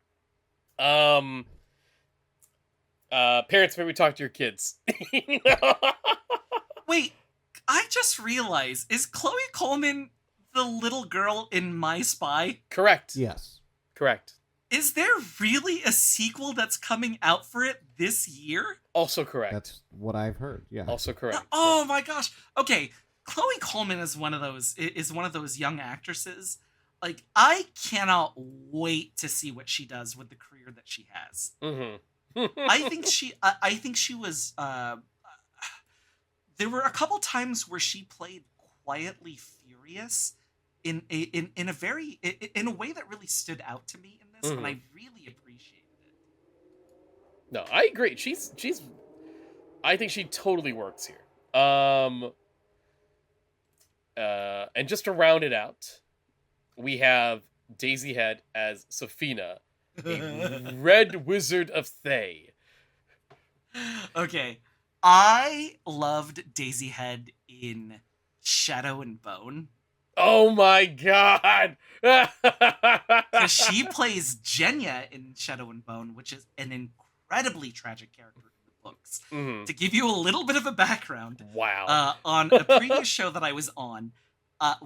Parents, maybe talk to your kids. Wait, I just realized, is Chloe Coleman the little girl in My Spy? Correct. Yes. Correct. Is there really a sequel that's coming out for it this year? Also correct. That's what I've heard. Yeah. Also correct. Oh my gosh. Okay, Chloe Coleman is one of those young actresses. Like, I cannot wait to see what she does with the career that she has. I think she was. There were a couple times where she played quietly furious in a way that really stood out to me in this, and I really appreciated it. No, I agree. She's. I think she totally works here. And just to round it out, we have Daisy Head as Safina, a Red Wizard of Thay. Okay, I loved Daisy Head in Shadow and Bone. Oh my god! Because she plays Jenya in Shadow and Bone, which is an incredibly tragic character in the books. To give you a little bit of a background, on a previous show that I was on,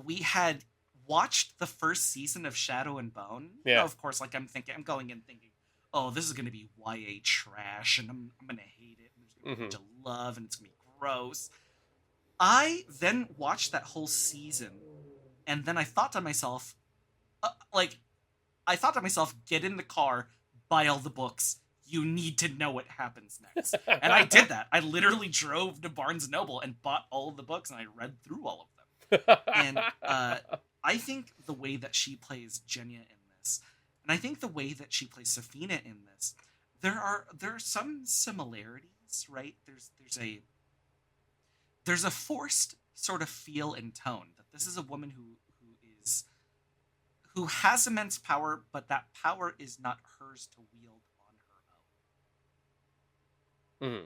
we had watched the first season of Shadow and Bone. Yeah. You know, of course, like I'm going in thinking, oh, this is going to be YA trash, and I'm going to hate it, and there's going to be a bunch of love, and it's going to be gross. I then watched that whole season, and then I thought to myself, get in the car, buy all the books. You need to know what happens next. And I did that. I literally drove to Barnes & Noble and bought all of the books, and I read through all of them. And I think the way that she plays Jenya in this, and I think the way that she plays Safina in this, there are some similarities, right? There's a forced sort of feel and tone that this is a woman who has immense power, but that power is not hers to wield on her own.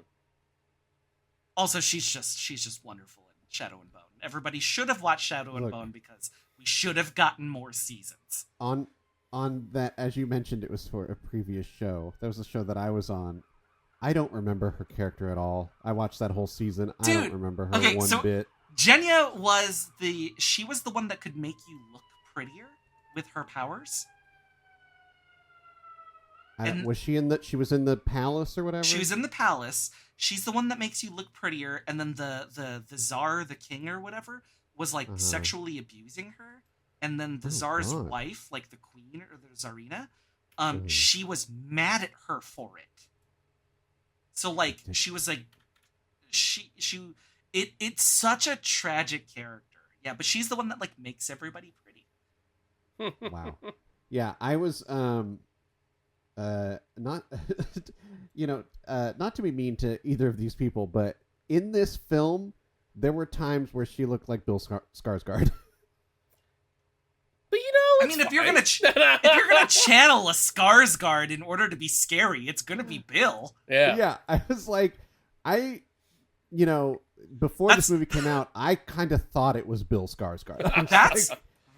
Also, she's just wonderful in Shadow and Bone. Everybody should have watched Shadow and Bone because we We should have gotten more seasons. On that, as you mentioned, it was for a previous show. That was a show that I was on. I don't remember her character at all. I watched that whole season. Dude, I don't remember her one bit. Jenya was the one that could make you look prettier with her powers. Was she in the? She was in the palace or whatever. She was in the palace. She's the one that makes you look prettier, and then the czar, the king or whatever, was like sexually abusing her, and then the czar's wife, like the queen or the czarina, she was mad at her for it. So like she was like, it's such a tragic character. Yeah, but she's the one that like makes everybody pretty. Wow. Yeah, I was not not to be mean to either of these people, but in this film there were times where she looked like Bill Skarsgård. But you know, I mean, if you're gonna channel a Skarsgård in order to be scary, it's gonna be Bill. Yeah, I was like, before this movie came out, I kind of thought it was Bill Skarsgård. That's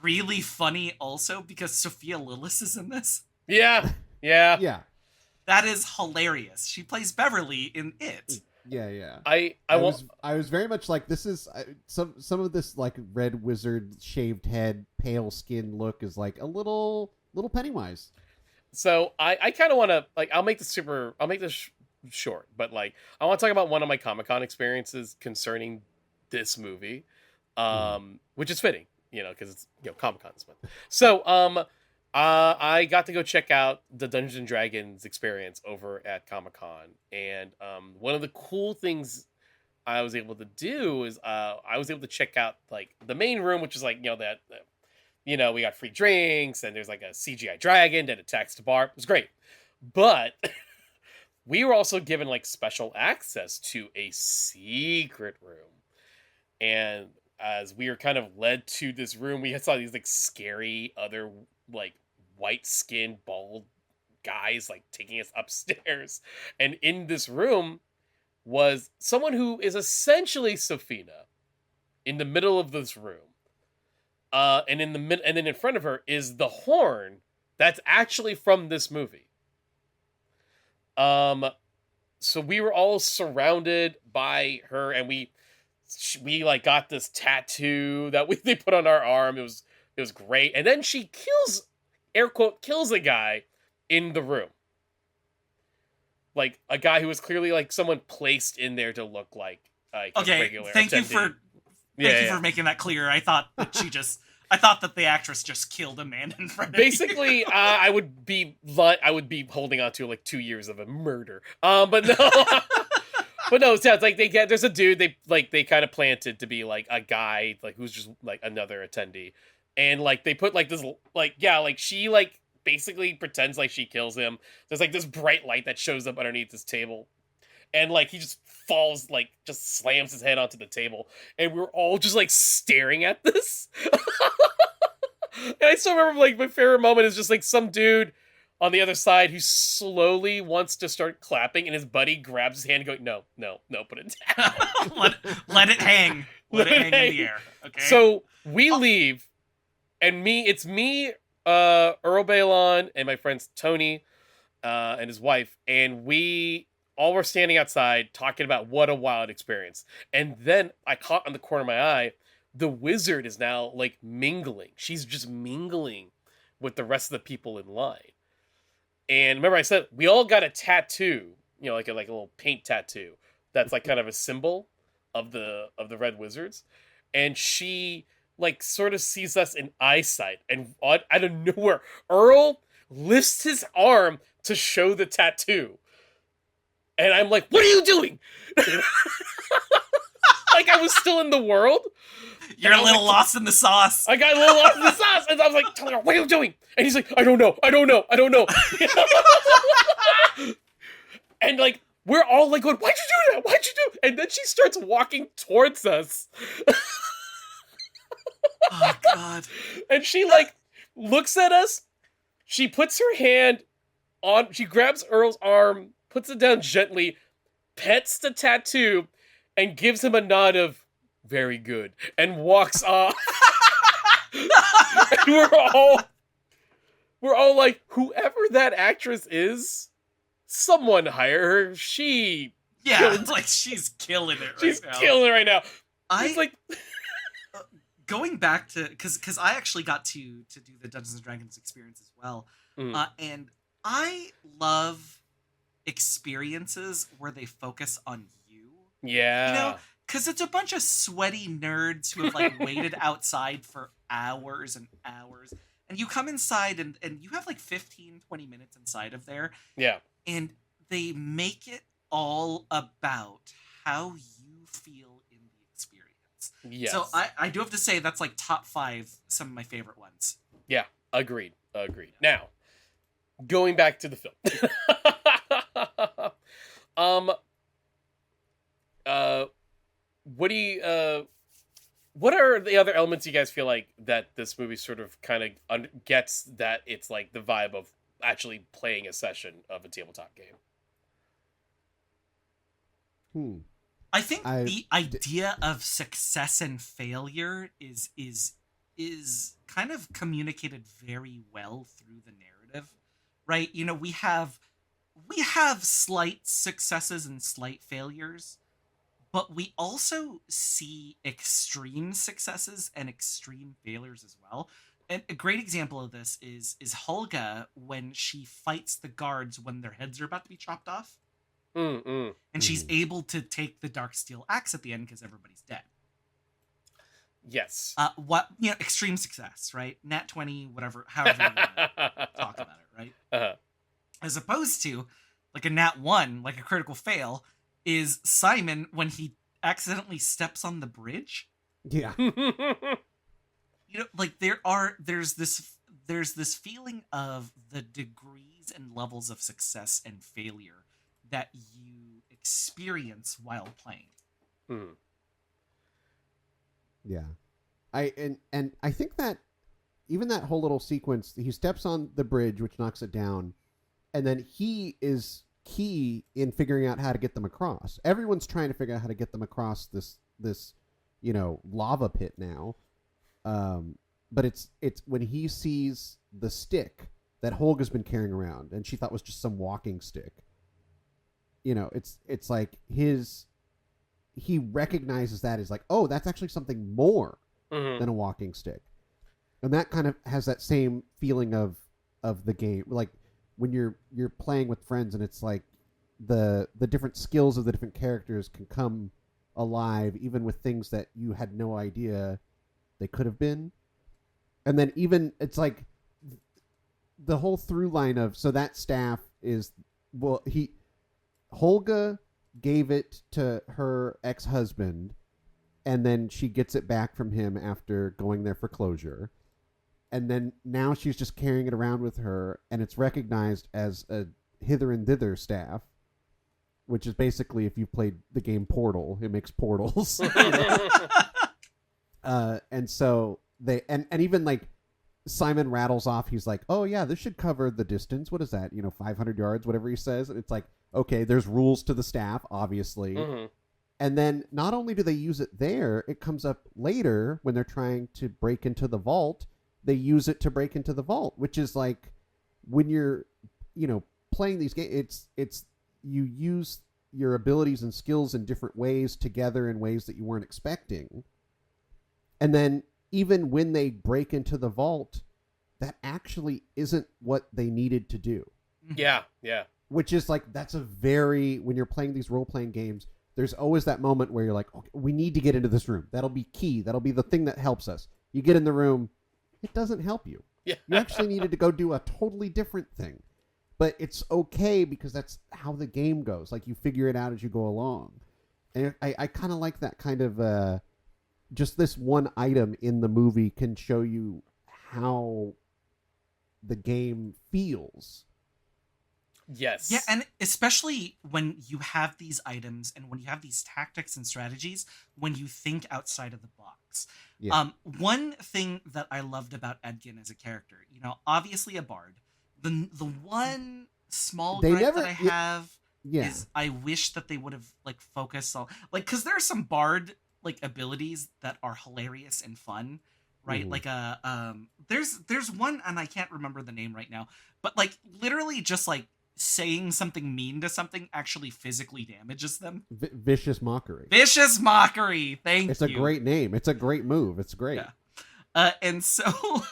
really funny also, because Sophia Lillis is in this. Yeah. That is hilarious. She plays Beverly in It. Yeah. I was very much like, this is some of this like red wizard shaved head, pale skin look is like a little Pennywise. So I kind of want to like, I'll make this short, but like I want to talk about one of my Comic-Con experiences concerning this movie, which is fitting, because it's Comic-Con this month. So I got to go check out the Dungeons and Dragons experience over at Comic-Con, and one of the cool things I was able to do is I was able to check out like the main room, which is like we got free drinks and there's like a CGI dragon that attacks the bar. It was great, but we were also given like special access to a secret room, and as we were kind of led to this room, we saw these like scary other like white-skinned bald guys like taking us upstairs, and in this room was someone who is essentially Safina in the middle of this room, and then in front of her is the horn that's actually from this movie. So we were all surrounded by her, and we like got this tattoo that they put on our arm. It was great. And then she air quote kills a guy in the room, like a guy who was clearly like someone placed in there to look like a regular thank attendee. you for making that clear. I thought that the actress just killed a man in front of Basically, I would be holding on to like 2 years of a murder. But no, but no, it's like there's a dude they kind of planted to be like a guy like who's just like another attendee, and like they put like this like she like basically pretends like she kills him. There's like this bright light that shows up underneath this table, and like he just falls, like just slams his head onto the table, and we're all just like staring at this. And I still remember like my favorite moment is just like some dude on the other side who slowly wants to start clapping, and his buddy grabs his hand going, no, put it down. let it hang. Let it hang in the air. Okay. So we leave, and it's me, Earl Balon, and my friends Tony and his wife, and we all were standing outside talking about what a wild experience. And then I caught on the corner of my eye, the wizard is now like mingling. She's just mingling with the rest of the people in line. And remember I said, we all got a tattoo, like a little paint tattoo. That's like kind of a symbol of the Red Wizards. And she like sort of sees us in eyesight, and out of nowhere, Earl lifts his arm to show the tattoo. And I'm like, what are you doing? Like I was still in the world. You're a little lost in the sauce. I got a little lost in the sauce. And I was like, telling her, what are you doing? And he's like, I don't know. And like, we're all like going, why'd you do that? Why'd you do? And then she starts walking towards us. Oh, God. And she like looks at us. She puts her hand on, she grabs Earl's arm, puts it down gently, pets the tattoo, and gives him a nod of very good, and walks off. And we're all like, whoever that actress is, someone hire her. She killed- like she's killing it. she's right now. killing it right now. I It's like, going back to because I actually got to do the Dungeons and Dragons experience as well, and I love experiences where they focus on you. yeah, You know, because it's a bunch of sweaty nerds who have like waited outside for hours and hours, and you come inside and you have like 15, 20 minutes inside of there, yeah, and they make it all about how you feel in the experience. yes. So I do have to say that's like top 5, some of my favorite ones. Yeah, agreed. Now, going back to the film. What are the other elements you guys feel like that this movie sort of kind of gets that it's like the vibe of actually playing a session of a tabletop game? I think the idea of success and failure is kind of communicated very well through the narrative, right? You know, we have slight successes and slight failures, but we also see extreme successes and extreme failures as well. And a great example of this is Holga when she fights the guards when their heads are about to be chopped off. And she's able to take the dark steel axe at the end because everybody's dead. Yes. Extreme success, right? Nat 20, whatever, however you want to talk about it, right? Uh-huh. As opposed to like a Nat 1, like a critical fail, is Simon when he accidentally steps on the bridge. Yeah. You know, like there's this feeling of the degrees and levels of success and failure that you experience while playing. Yeah. I think that even that whole little sequence, he steps on the bridge, which knocks it down, and then he is key in figuring out how to get them across. Everyone's trying to figure out how to get them across this lava pit now. But it's when he sees the stick that Holga's been carrying around and she thought was just some walking stick. You know, it's like he recognizes that as like, oh, that's actually something more than a walking stick. And that kind of has that same feeling of the game, like when you're playing with friends and it's like the different skills of the different characters can come alive even with things that you had no idea they could have been. And then even it's like the whole through line of, so that staff is, well, Holga gave it to her ex-husband and then she gets it back from him after going there for closure. And then now she's just carrying it around with her, and it's recognized as a hither and thither staff, which is basically, if you've played the game Portal, it makes portals. And so they, and even like Simon rattles off, he's like, oh yeah, this should cover the distance. What is that? 500 yards, whatever he says. And it's like, okay, there's rules to the staff, obviously. And then not only do they use it there, it comes up later when they're trying to break into the vault. They use it to break into the vault, which is like when you're, playing these games, it's you use your abilities and skills in different ways together in ways that you weren't expecting. And then even when they break into the vault, that actually isn't what they needed to do. Yeah. Which is like, that's when you're playing these role-playing games, there's always that moment where you're like, okay, we need to get into this room. That'll be key. That'll be the thing that helps us. You get in the room, it doesn't help you. Yeah. You actually needed to go do a totally different thing. But it's okay because that's how the game goes. Like, you figure it out as you go along. And I kind of like that kind of, just this one item in the movie can show you how the game feels. Yes. Yeah, and especially when you have these items and when you have these tactics and strategies, when you think outside of the box. Yeah. One thing that I loved about Edgin as a character, obviously a bard. The one small gripe that I have is I wish that they would have like focused on, like, because there are some bard like abilities that are hilarious and fun, right? Mhm. Like there's one, and I can't remember the name right now, but like literally just like saying something mean to something actually physically damages them. Vicious Mockery. Vicious Mockery. Thank It's you. a great name. It's a great move. It's great. Yeah. And so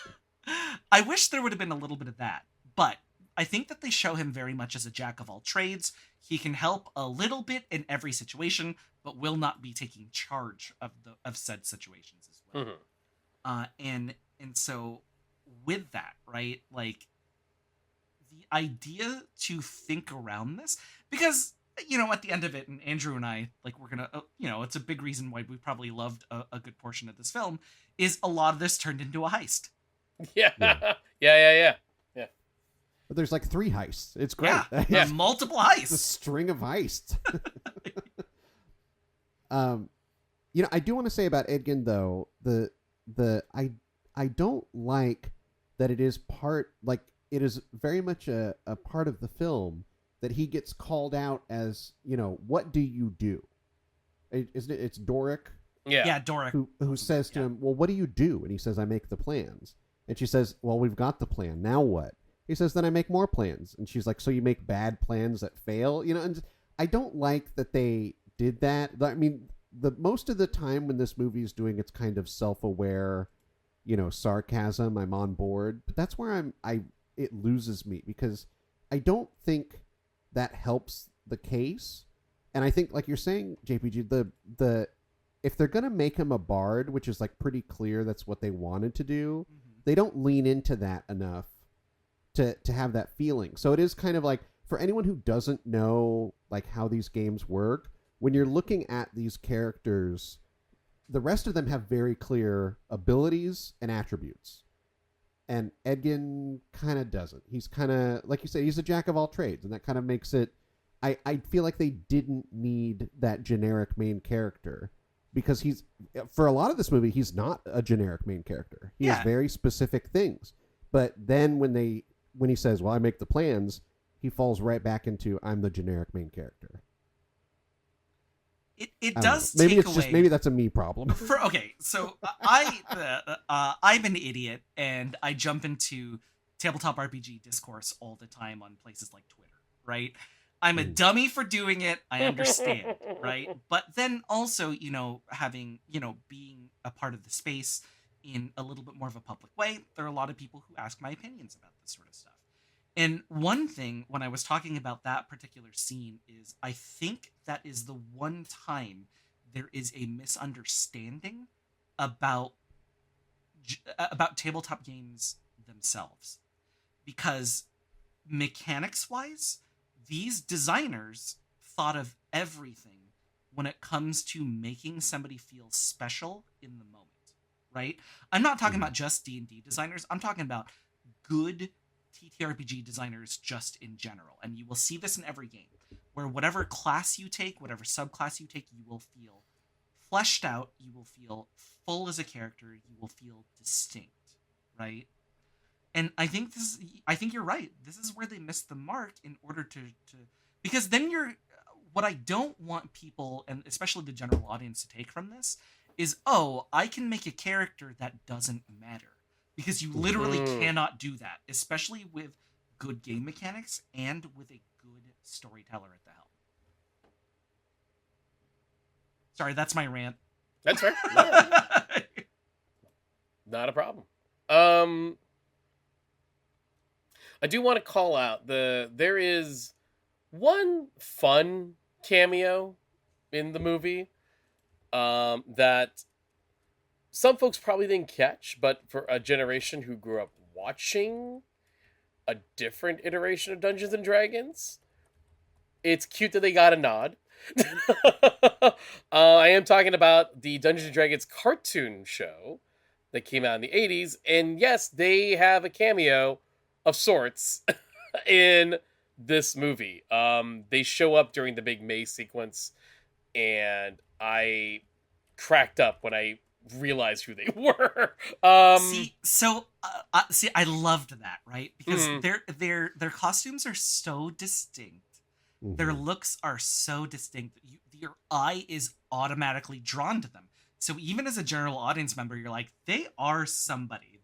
I wish there would have been a little bit of that, but I think that they show him very much as a jack of all trades. He can help a little bit in every situation, but will not be taking charge of said situations as well. Mm-hmm. And so with that, right, like the idea to think around this, because at the end of it, and Andrew and I, like, we're gonna, it's a big reason why we probably loved a good portion of this film, is a lot of this turned into a heist. Yeah. Yeah. Yeah. But there's like 3 heists. It's great. Yeah, Yeah. multiple It's a heists. string of heists. I do want to say about Edgin though, I don't like that it is it is very much a part of the film that he gets called out as, what do you do? Isn't it? It's Doric Yeah, Doric. who says to him, well, what do you do? And he says, I make the plans. And she says, well, we've got the plan. Now what? He says, then I make more plans. And she's like, so you make bad plans that fail? And I don't like that they did that. I mean, the most of the time when this movie is doing its kind of self-aware, sarcasm, I'm on board. But that's where it loses me, because I don't think that helps the case. And I think, like you're saying, JPG, the if they're gonna make him a bard, which is like pretty clear that's what they wanted to do, they don't lean into that enough to have that feeling. So it is kind of like, for anyone who doesn't know like how these games work, when you're looking at these characters, the rest of them have very clear abilities and attributes. And Edgin kind of doesn't. He's kind of, like you said, he's a jack of all trades, and that kind of makes it, I feel like they didn't need that generic main character, because for a lot of this movie, he's not a generic main character. He has very specific things. But then when he says, well, I make the plans, he falls right back into, I'm the generic main character. It does maybe take it's away. just maybe that's a me problem. So I'm an idiot, and I jump into tabletop RPG discourse all the time on places like Twitter, right? I'm a dummy for doing it. I understand, right? But then also, having, being a part of the space in a little bit more of a public way, there are a lot of people who ask my opinions about this sort of stuff. And one thing, when I was talking about that particular scene, is I think that is the one time there is a misunderstanding about tabletop games themselves. Because mechanics-wise, these designers thought of everything when it comes to making somebody feel special in the moment, right? I'm not talking about just D&D designers. I'm talking about good TTRPG designers just in general. And you will see this in every game, where whatever class you take, whatever subclass you take, you will feel fleshed out, you will feel full as a character, you will feel distinct, right? And I think you're right. This is where they missed the mark in order to because then what I don't want people, and especially the general audience, to take from this is, oh, I can make a character that doesn't matter. Because you literally cannot do that, especially with good game mechanics and with a good storyteller at the helm. Sorry, that's my rant. That's fair. Not a problem. I do want to call out there is one fun cameo in the movie that some folks probably didn't catch, but for a generation who grew up watching a different iteration of Dungeons and Dragons, it's cute that they got a nod. I am talking about the Dungeons and Dragons cartoon show that came out in the 80s, and yes, they have a cameo of sorts in this movie. They show up during the big May sequence, and I cracked up when I realized who they were. See, I loved that, right? Because their costumes are so distinct. Their looks are so distinct. Your eye is automatically drawn to them. So even as a general audience member, you're like, they are somebody.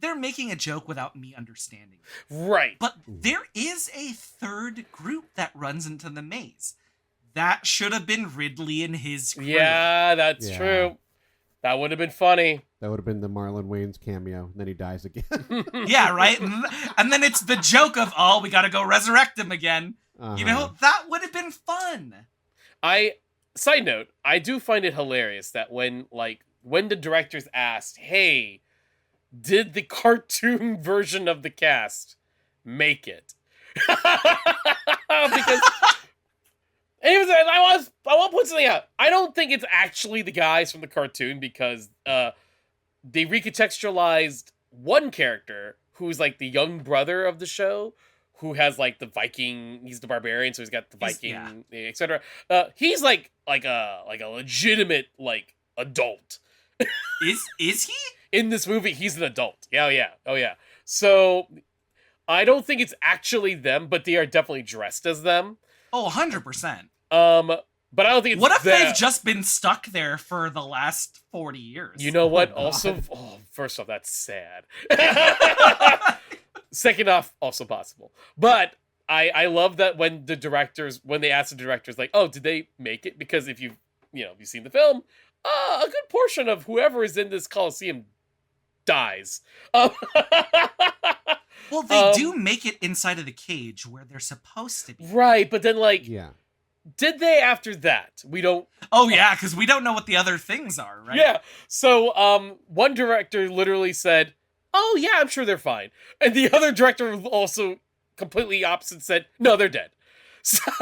They're making a joke without me understanding it. Right. But there is a third group that runs into the maze. That should have been Ridley and his crew. Yeah, that's true. That would have been funny. That would have been the Marlon Wayans cameo, and then he dies again. Yeah, right? And then it's the joke of, oh, we gotta go resurrect him again. You know, that would have been fun. Side note, I do find it hilarious that when the directors asked, hey, did the cartoon version of the cast make it? Because I want to put something out. I don't think it's actually the guys from the cartoon because they recontextualized one character who's like the young brother of the show, who has like the Viking. He's the barbarian, so he's got the Viking, etc. He's like a legitimate like adult. Is he? In this movie, he's an adult. Oh yeah. So I don't think it's actually them, but they are definitely dressed as them. Oh, 100%. But I don't think it's what if them. they've just been stuck there for the last 40 years? You know what? Also, first off, that's sad. Second off, also possible. But I love that when they ask the directors, like, oh, did they make it? Because if you've seen the film, a good portion of whoever is in this Coliseum dies. Well, they do make it inside of the cage where they're supposed to be. Right, but then, did they after that? We don't... Oh, yeah, because we don't know what the other things are, right? Yeah, so one director literally said, oh, yeah, I'm sure they're fine. And the other director also completely opposite said, no, they're dead. So,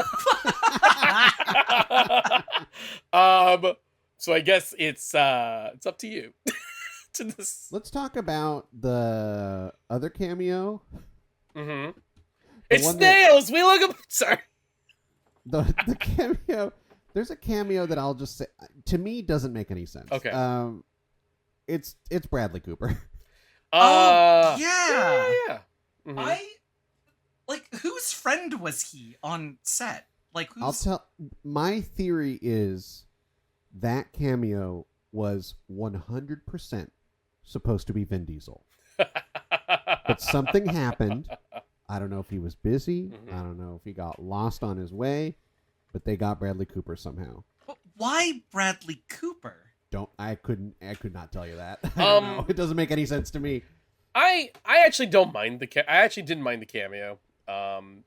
so I guess it's up to you. Let's talk about the other cameo. Mm-hmm. It's Snails! We look up... Sorry. The cameo... There's a cameo that I'll just say, to me, doesn't make any sense. Okay. It's Bradley Cooper. Yeah. Mm-hmm. Whose friend was he on set? My theory is that cameo was 100% supposed to be Vin Diesel. But something happened. I don't know if he was busy. Mm-hmm. I don't know if he got lost on his way, but they got Bradley Cooper somehow. But why Bradley Cooper? I could not tell you that. I don't know. It doesn't make any sense to me. I actually don't mind I actually didn't mind the cameo. And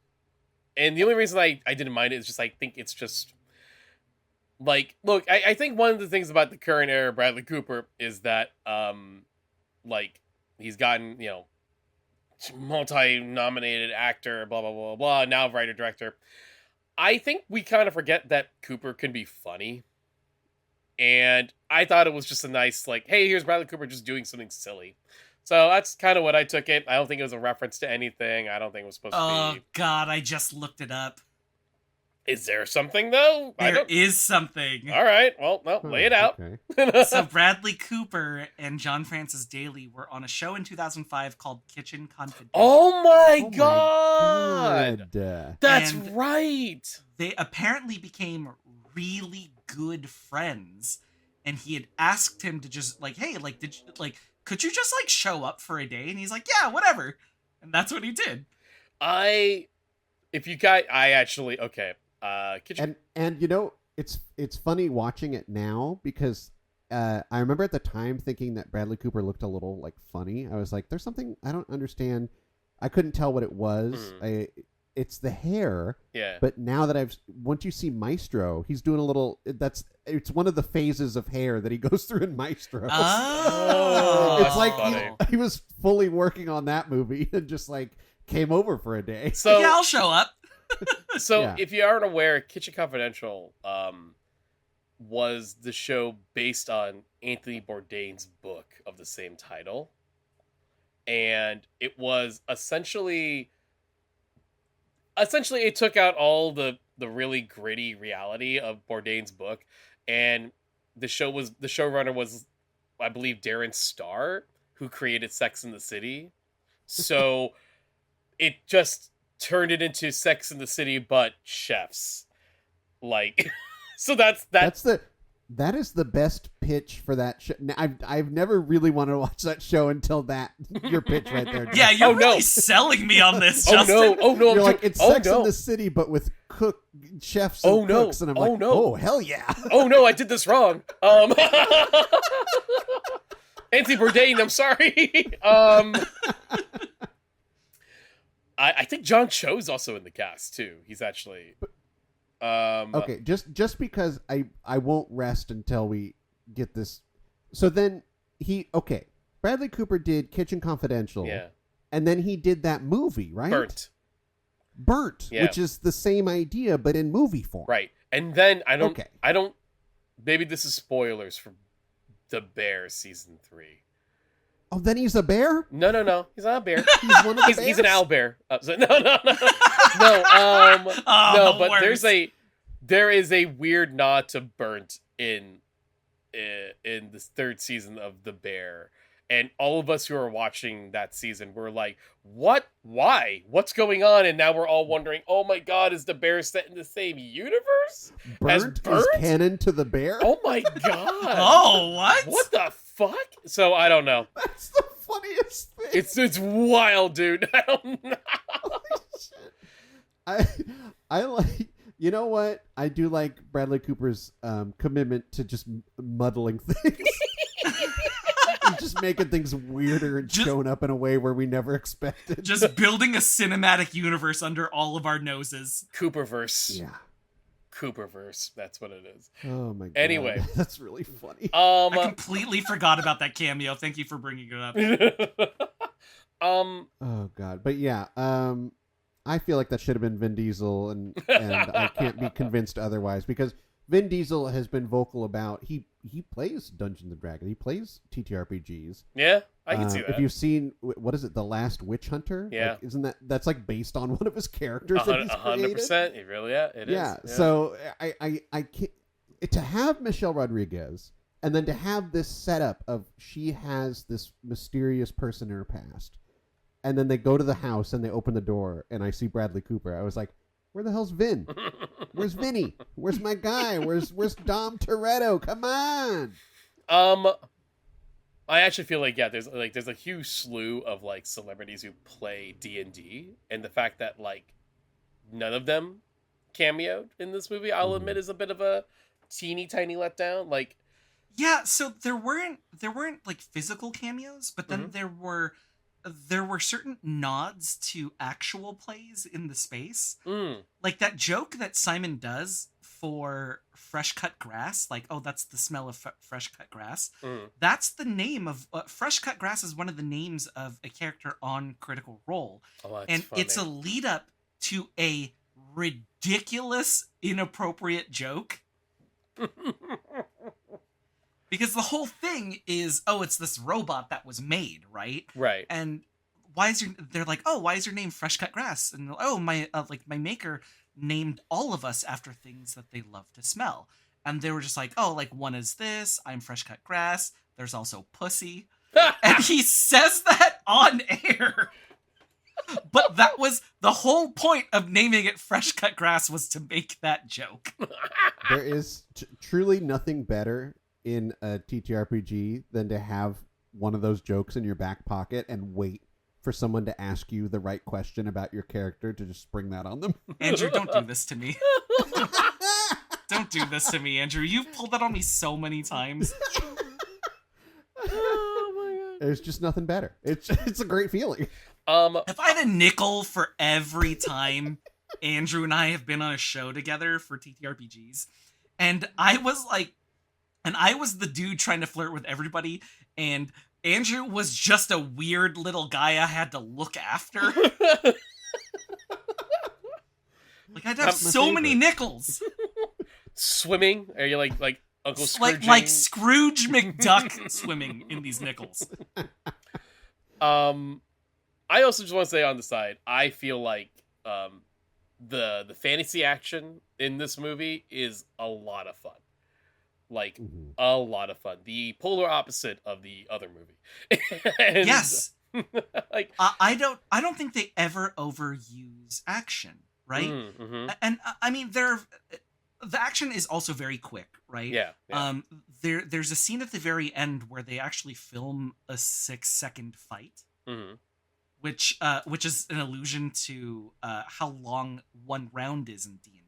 the only reason I didn't mind it is just I think it's just look, I think one of the things about the current era of Bradley Cooper is that he's gotten, multi-nominated actor, blah blah blah blah, now writer director. I think we kind of forget that Cooper can be funny. And I thought it was just a nice, hey, here's Bradley Cooper just doing something silly. So that's kind of what I took it. I don't think it was a reference to anything. I don't think it was supposed to be. Oh, God, I just looked it up. Is there something, though? There is something. All right. Well, lay it out. Okay. So Bradley Cooper and John Francis Daley were on a show in 2005 called Kitchen Confidential. Oh, my God. That's And right. They apparently became really good friends. And he had asked him to just, hey, could you just, show up for a day? And he's like, yeah, whatever. And that's what he did. Kitchen... And it's funny watching it now because I remember at the time thinking that Bradley Cooper looked a little funny. I was like, there's something I don't understand. I couldn't tell what it was. It's the hair. Yeah. But now that once you see Maestro, he's doing a little. It's one of the phases of hair that he goes through in Maestro. Oh, it's funny. he was fully working on that movie and just came over for a day. So yeah, I'll show up. So if you aren't aware, Kitchen Confidential was the show based on Anthony Bourdain's book of the same title. And it was essentially it took out all the really gritty reality of Bourdain's book, and the showrunner was, I believe, Darren Star, who created Sex and the City. So it just turned it into Sex and the City but chefs. So that's That is the best pitch for that show. I've never really wanted to watch that show until your pitch right there. Yeah, you're Oh, really no. selling me on this, Oh Justin. no! Oh no! You're like, it's Sex in no! the City, but with chefs and Oh, no. cooks, and I'm Oh, like, no. oh hell yeah! Oh no! I did this wrong. Nancy Bourdain, I'm sorry. I think John Cho's also in the cast too. He's actually. Okay, just because I won't rest until we get this. So then Bradley Cooper did Kitchen Confidential. Yeah. And then he did that movie, right? Burnt, Yeah. which is the same idea but in movie form. Right. And then I don't maybe this is spoilers for The Bear season 3. Oh, then he's a bear? No. He's not a bear. He's one of the He's bears? an owlbear. No. Oh, No, but worse. there is a weird nod to Burnt in this third season of The Bear. And all of us who are watching that season were like, what? Why? What's going on? And now we're all wondering, oh my god, is The Bear set in the same universe? Burnt is Burnt? canon to the bear? Oh my god. Oh, what? What the fuck? So I don't know. That's the funniest thing. It's wild, dude. I don't know. Holy shit. I like, you know what? I do like Bradley Cooper's commitment to just muddling things. He's just making things weirder and showing up in a way where we never expected. Just building a cinematic universe under all of our noses. Cooperverse. Yeah. Cooperverse. That's what it is. Oh my god. Anyway. That's really funny. I completely forgot about that cameo. Thank you for bringing it up. Oh god. But yeah, I feel like that should have been Vin Diesel, and I can't be convinced otherwise, because Vin Diesel has been vocal about he plays Dungeons and Dragons. He plays TTRPGs. Yeah, I can see that. If you've seen, what is it, The Last Witch Hunter? Yeah. Like, isn't that's like based on one of his characters that he's created? 100%. It really, it is. Yeah. So I can't, to have Michelle Rodriguez and then to have this setup of she has this mysterious person in her past, and then they go to the house and they open the door and I see Bradley Cooper. I was like, where the hell's Vin? Where's Vinny? Where's my guy? Where's Dom Toretto? Come on. I actually feel like there's a huge slew of like celebrities who play D&D, and the fact that like none of them cameoed in this movie, I'll admit, is a bit of a teeny tiny letdown. Like, yeah, so there weren't like physical cameos, but then there were certain nods to actual plays in the space. Like that joke that Simon does for fresh cut grass, like, oh, that's the smell of fresh cut grass. That's the name of fresh cut grass is one of the names of a character on Critical Role. oh, that's And funny. it's a lead up to a ridiculous, inappropriate joke. Because the whole thing is, oh, it's this robot that was made, right? Right. And they're like, oh, why is your name Fresh Cut Grass? And oh, my maker named all of us after things that they love to smell. And they were just like, oh, like one is this, I'm Fresh Cut Grass. There's also pussy. And he says that on air. But that was the whole point of naming it Fresh Cut Grass, was to make that joke. There is truly nothing better in a TTRPG than to have one of those jokes in your back pocket and wait for someone to ask you the right question about your character to just spring that on them. Andrew, don't do this to me. Don't do this to me, Andrew. You've pulled that on me so many times. Oh my god. There's just nothing better. It's a great feeling. If I had a nickel for every time Andrew and I have been on a show together for TTRPGs, and I was the dude trying to flirt with everybody, and Andrew was just a weird little guy I had to look after. Like, I'd have so many nickels. Swimming? Are you like Uncle Scrooge? Like Scrooge McDuck swimming in these nickels. I also just want to say on the side, I feel like the fantasy action in this movie is a lot of fun. Like, a lot of fun. The polar opposite of the other movie. And, Yes. like, I don't think they ever overuse action, right? mm-hmm. And I mean, the action is also very quick, right? Yeah. There's a scene at the very end where they actually film a 6-second fight, Mm-hmm. which is an allusion to how long one round is in D&D.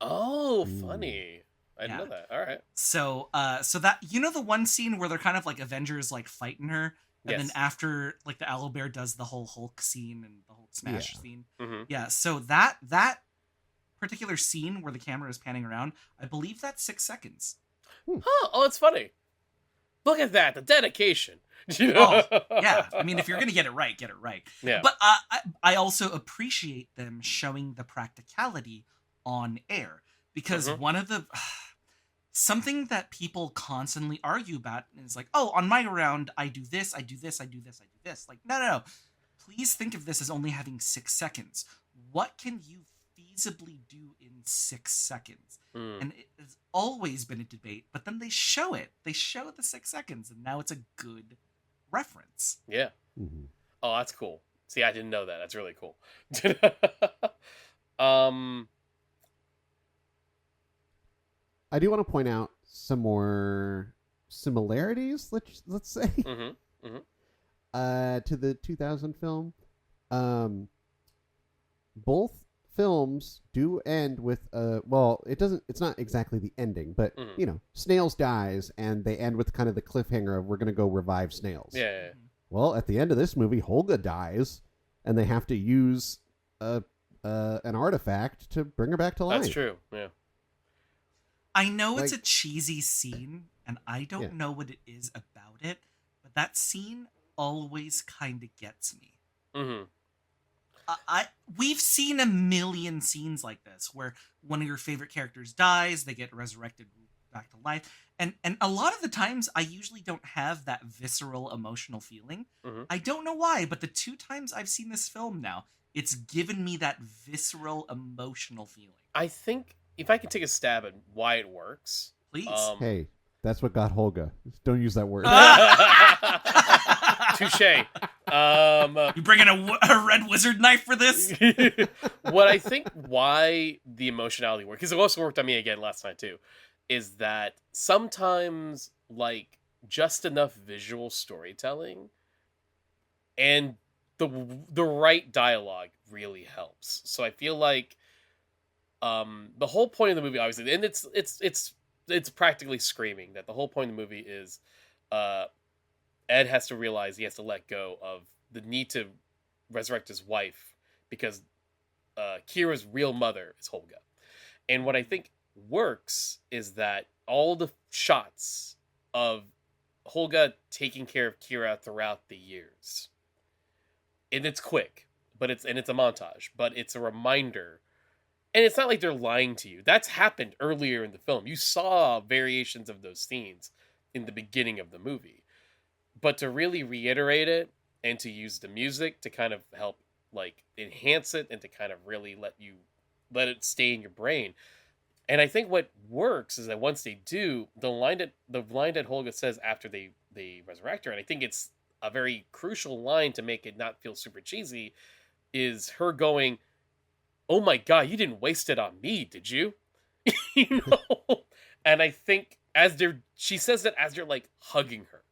Oh, funny. I didn't Yeah. know that. All right. So that, you know, the one scene where they're kind of like Avengers like fighting her, and Yes. then after like the owlbear does the whole Hulk scene and the Hulk smash scene. Mm-hmm. Yeah. So that particular scene where the camera is panning around, I believe that's 6 seconds. Huh. Oh, it's funny. Look at that. The dedication. You know? Oh, yeah. I mean, if you're gonna get it right, get it right. Yeah. But I also appreciate them showing the practicality on air, because Mhm. one of the something that people constantly argue about is like, oh, on my round, I do this, I do this, I do this, I do this. Like, no. Please think of this as only having 6 seconds. What can you feasibly do in 6 seconds? Mm. And it has always been a debate, but then they show it. They show the 6 seconds, and now it's a good reference. Yeah. Mhm. Oh, that's cool. See, I didn't know that. That's really cool. I do want to point out some more similarities. Let's say Mm-hmm. to the 2000 film. Both films do end with well, it doesn't. It's not exactly the ending, but Mhm. you know, Snails dies, and they end with kind of the cliffhanger of we're going to go revive Snails. Yeah. Well, at the end of this movie, Holga dies, and they have to use an artifact to bring her back to life. That's true. Yeah. I know it's a Like- cheesy scene, and I don't Yeah. know what it is about it, but that scene always kind of gets me. Mm-hmm. We've seen a million scenes like this where one of your favorite characters dies, they get resurrected back to life, and a lot of the times I usually don't have that visceral emotional feeling. Mhm. I don't know why, but the 2 times I've seen this film now, it's given me that visceral emotional feeling. I think if I could take a stab at why it works. Please. Hey, that's what got Holga. Don't use that word. Touche. You bringing a red wizard knife for this? What I think why the emotionality works, because it also worked on me again last night too, is that sometimes like just enough visual storytelling and the right dialogue really helps. So I feel like the whole point of the movie, obviously, and it's practically screaming that the whole point of the movie is Ed has to realize he has to let go of the need to resurrect his wife because Kira's real mother is Holga. And what I think works is that all the shots of Holga taking care of Kira throughout the years, and it's quick, but it's a montage, but it's a reminder. And it's not like they're lying to you. That's happened earlier in the film. You saw variations of those scenes in the beginning of the movie. But to really reiterate it and to use the music to kind of help like enhance it and to kind of really let it stay in your brain. And I think what works is that once they do, the line that Holga says after they resurrect her, and I think it's a very crucial line to make it not feel super cheesy, is her going, "Oh my God, you didn't waste it on me, did you?" You know? And I think she says that as they're like hugging her.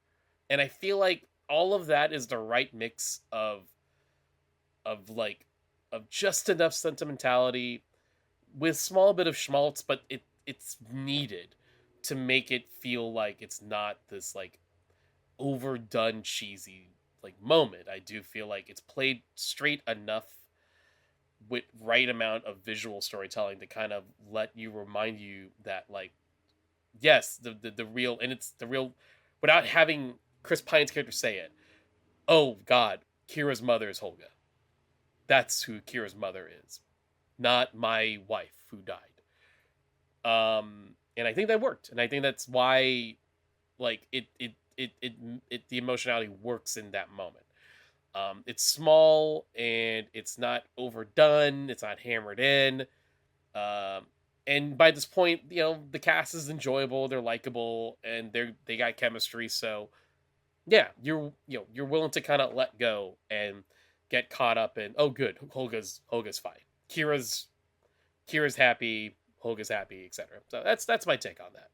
And I feel like all of that is the right mix of just enough sentimentality with small bit of schmaltz, but it's needed to make it feel like it's not this like overdone cheesy like moment. I do feel like it's played straight enough with right amount of visual storytelling to kind of remind you that like, yes, the real, and it's the real, without having Chris Pine's character say it. Oh God, Kira's mother is Holga. That's who Kira's mother is, not my wife who died. And I think that worked, and I think that's why, like the emotionality works in that moment. It's small and it's not overdone. It's not hammered in. And by this point, you know, the cast is enjoyable. They're likable and they got chemistry. So yeah, you're willing to kind of let go and get caught up in, oh good, Holga's fine. Kira's happy. Hulk is happy, etc. So that's my take on that.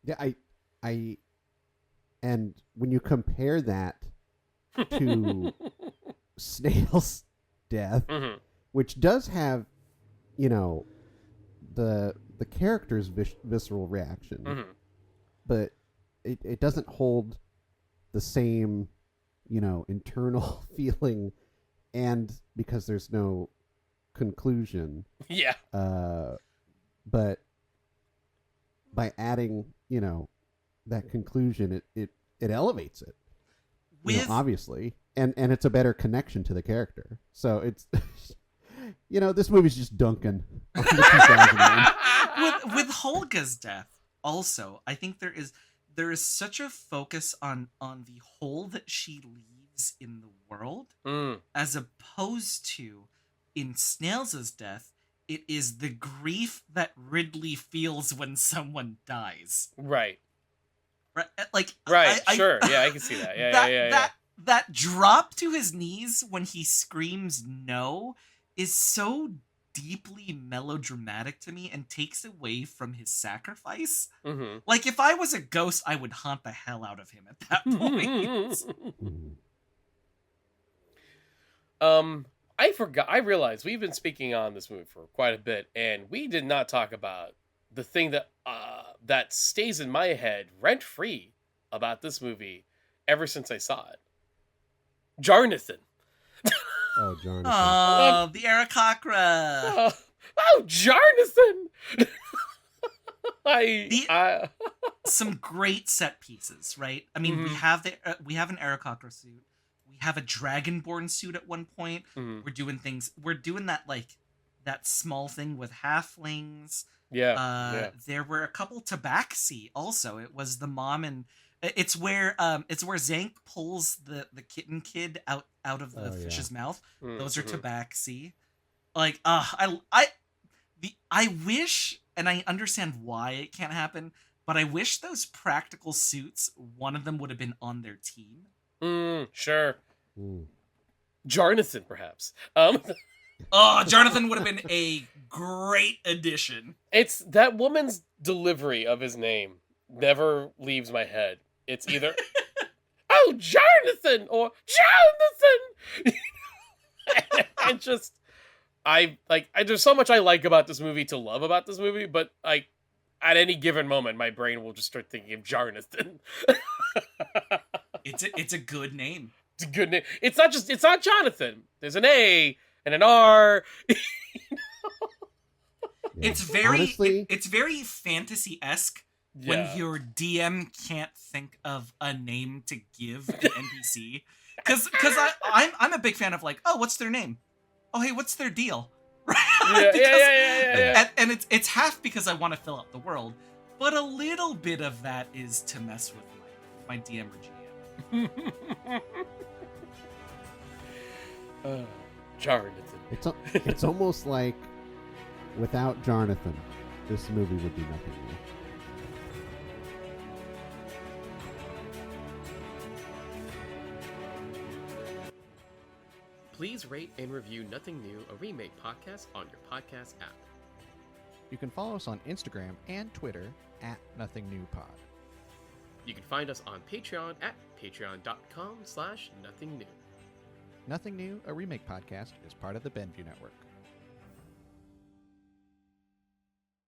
Yeah, I and when you compare that to Snails' death, Mhm. which does have, you know, the character's visceral reaction, Mhm. but it doesn't hold the same, you know, internal feeling, and because there's no conclusion. Yeah. But by adding, you know, that conclusion, it elevates it. You know, With obviously, and it's a better connection to the character. So it's, you know, this movie's just dunking on the 2001. with Holga's death, also, I think there is such a focus on the hole that she leaves in the world, as opposed to in Snails' death, it is the grief that Ridley feels when someone dies. Right. Right, like Right. Sure. Yeah, I can see that. Yeah. That drop to his knees when he screams no is so deeply melodramatic to me and takes away from his sacrifice. Mm-hmm. Like, if I was a ghost, I would haunt the hell out of him at that point. I forgot. I realized we've been speaking on this movie for quite a bit, and we did not talk about the thing that that stays in my head rent free about this movie ever since I saw it. Jarnathan. Oh, Jonathan. Oh, the Aarakocra. Jarnathan. Some great set pieces, right? I mean, we have an Aarakocra suit. We have a Dragonborn suit at one point. We're doing that small thing with halflings. Yeah. There were a couple tabaxi also. It was the mom, and it's where Zank pulls the kitten kid out of the fish's mouth. Those are tabaxi. Like, I wish, and I understand why it can't happen, but I wish those practical suits, one of them would have been on their team. Sure. Ooh. Jarnathan, perhaps. Jonathan would have been a great addition. It's that woman's delivery of his name never leaves my head. It's either "Oh, Jonathan" or "Jonathan." And just, there's so much I like about this movie to love about this movie, but at any given moment, my brain will just start thinking of Jonathan. It's a good name. It's a good name. It's not Jonathan. There's an A and an R. It's very Honestly, it's very fantasy-esque when your DM can't think of a name to give an NPC. Because I'm a big fan of, like, oh, what's their name? Oh, hey, what's their deal? Yeah. And it's half because I want to fill out the world, but a little bit of that is to mess with my DM or GM. Jonathan. it's almost like without Jonathan, this movie would be nothing new. Please rate and review Nothing New, a Remake podcast on your podcast app. You can follow us on Instagram and Twitter at NothingNewPod. You can find us on Patreon at patreon.com/nothingnnew. Nothing New, a Remake podcast, is part of the Benview Network.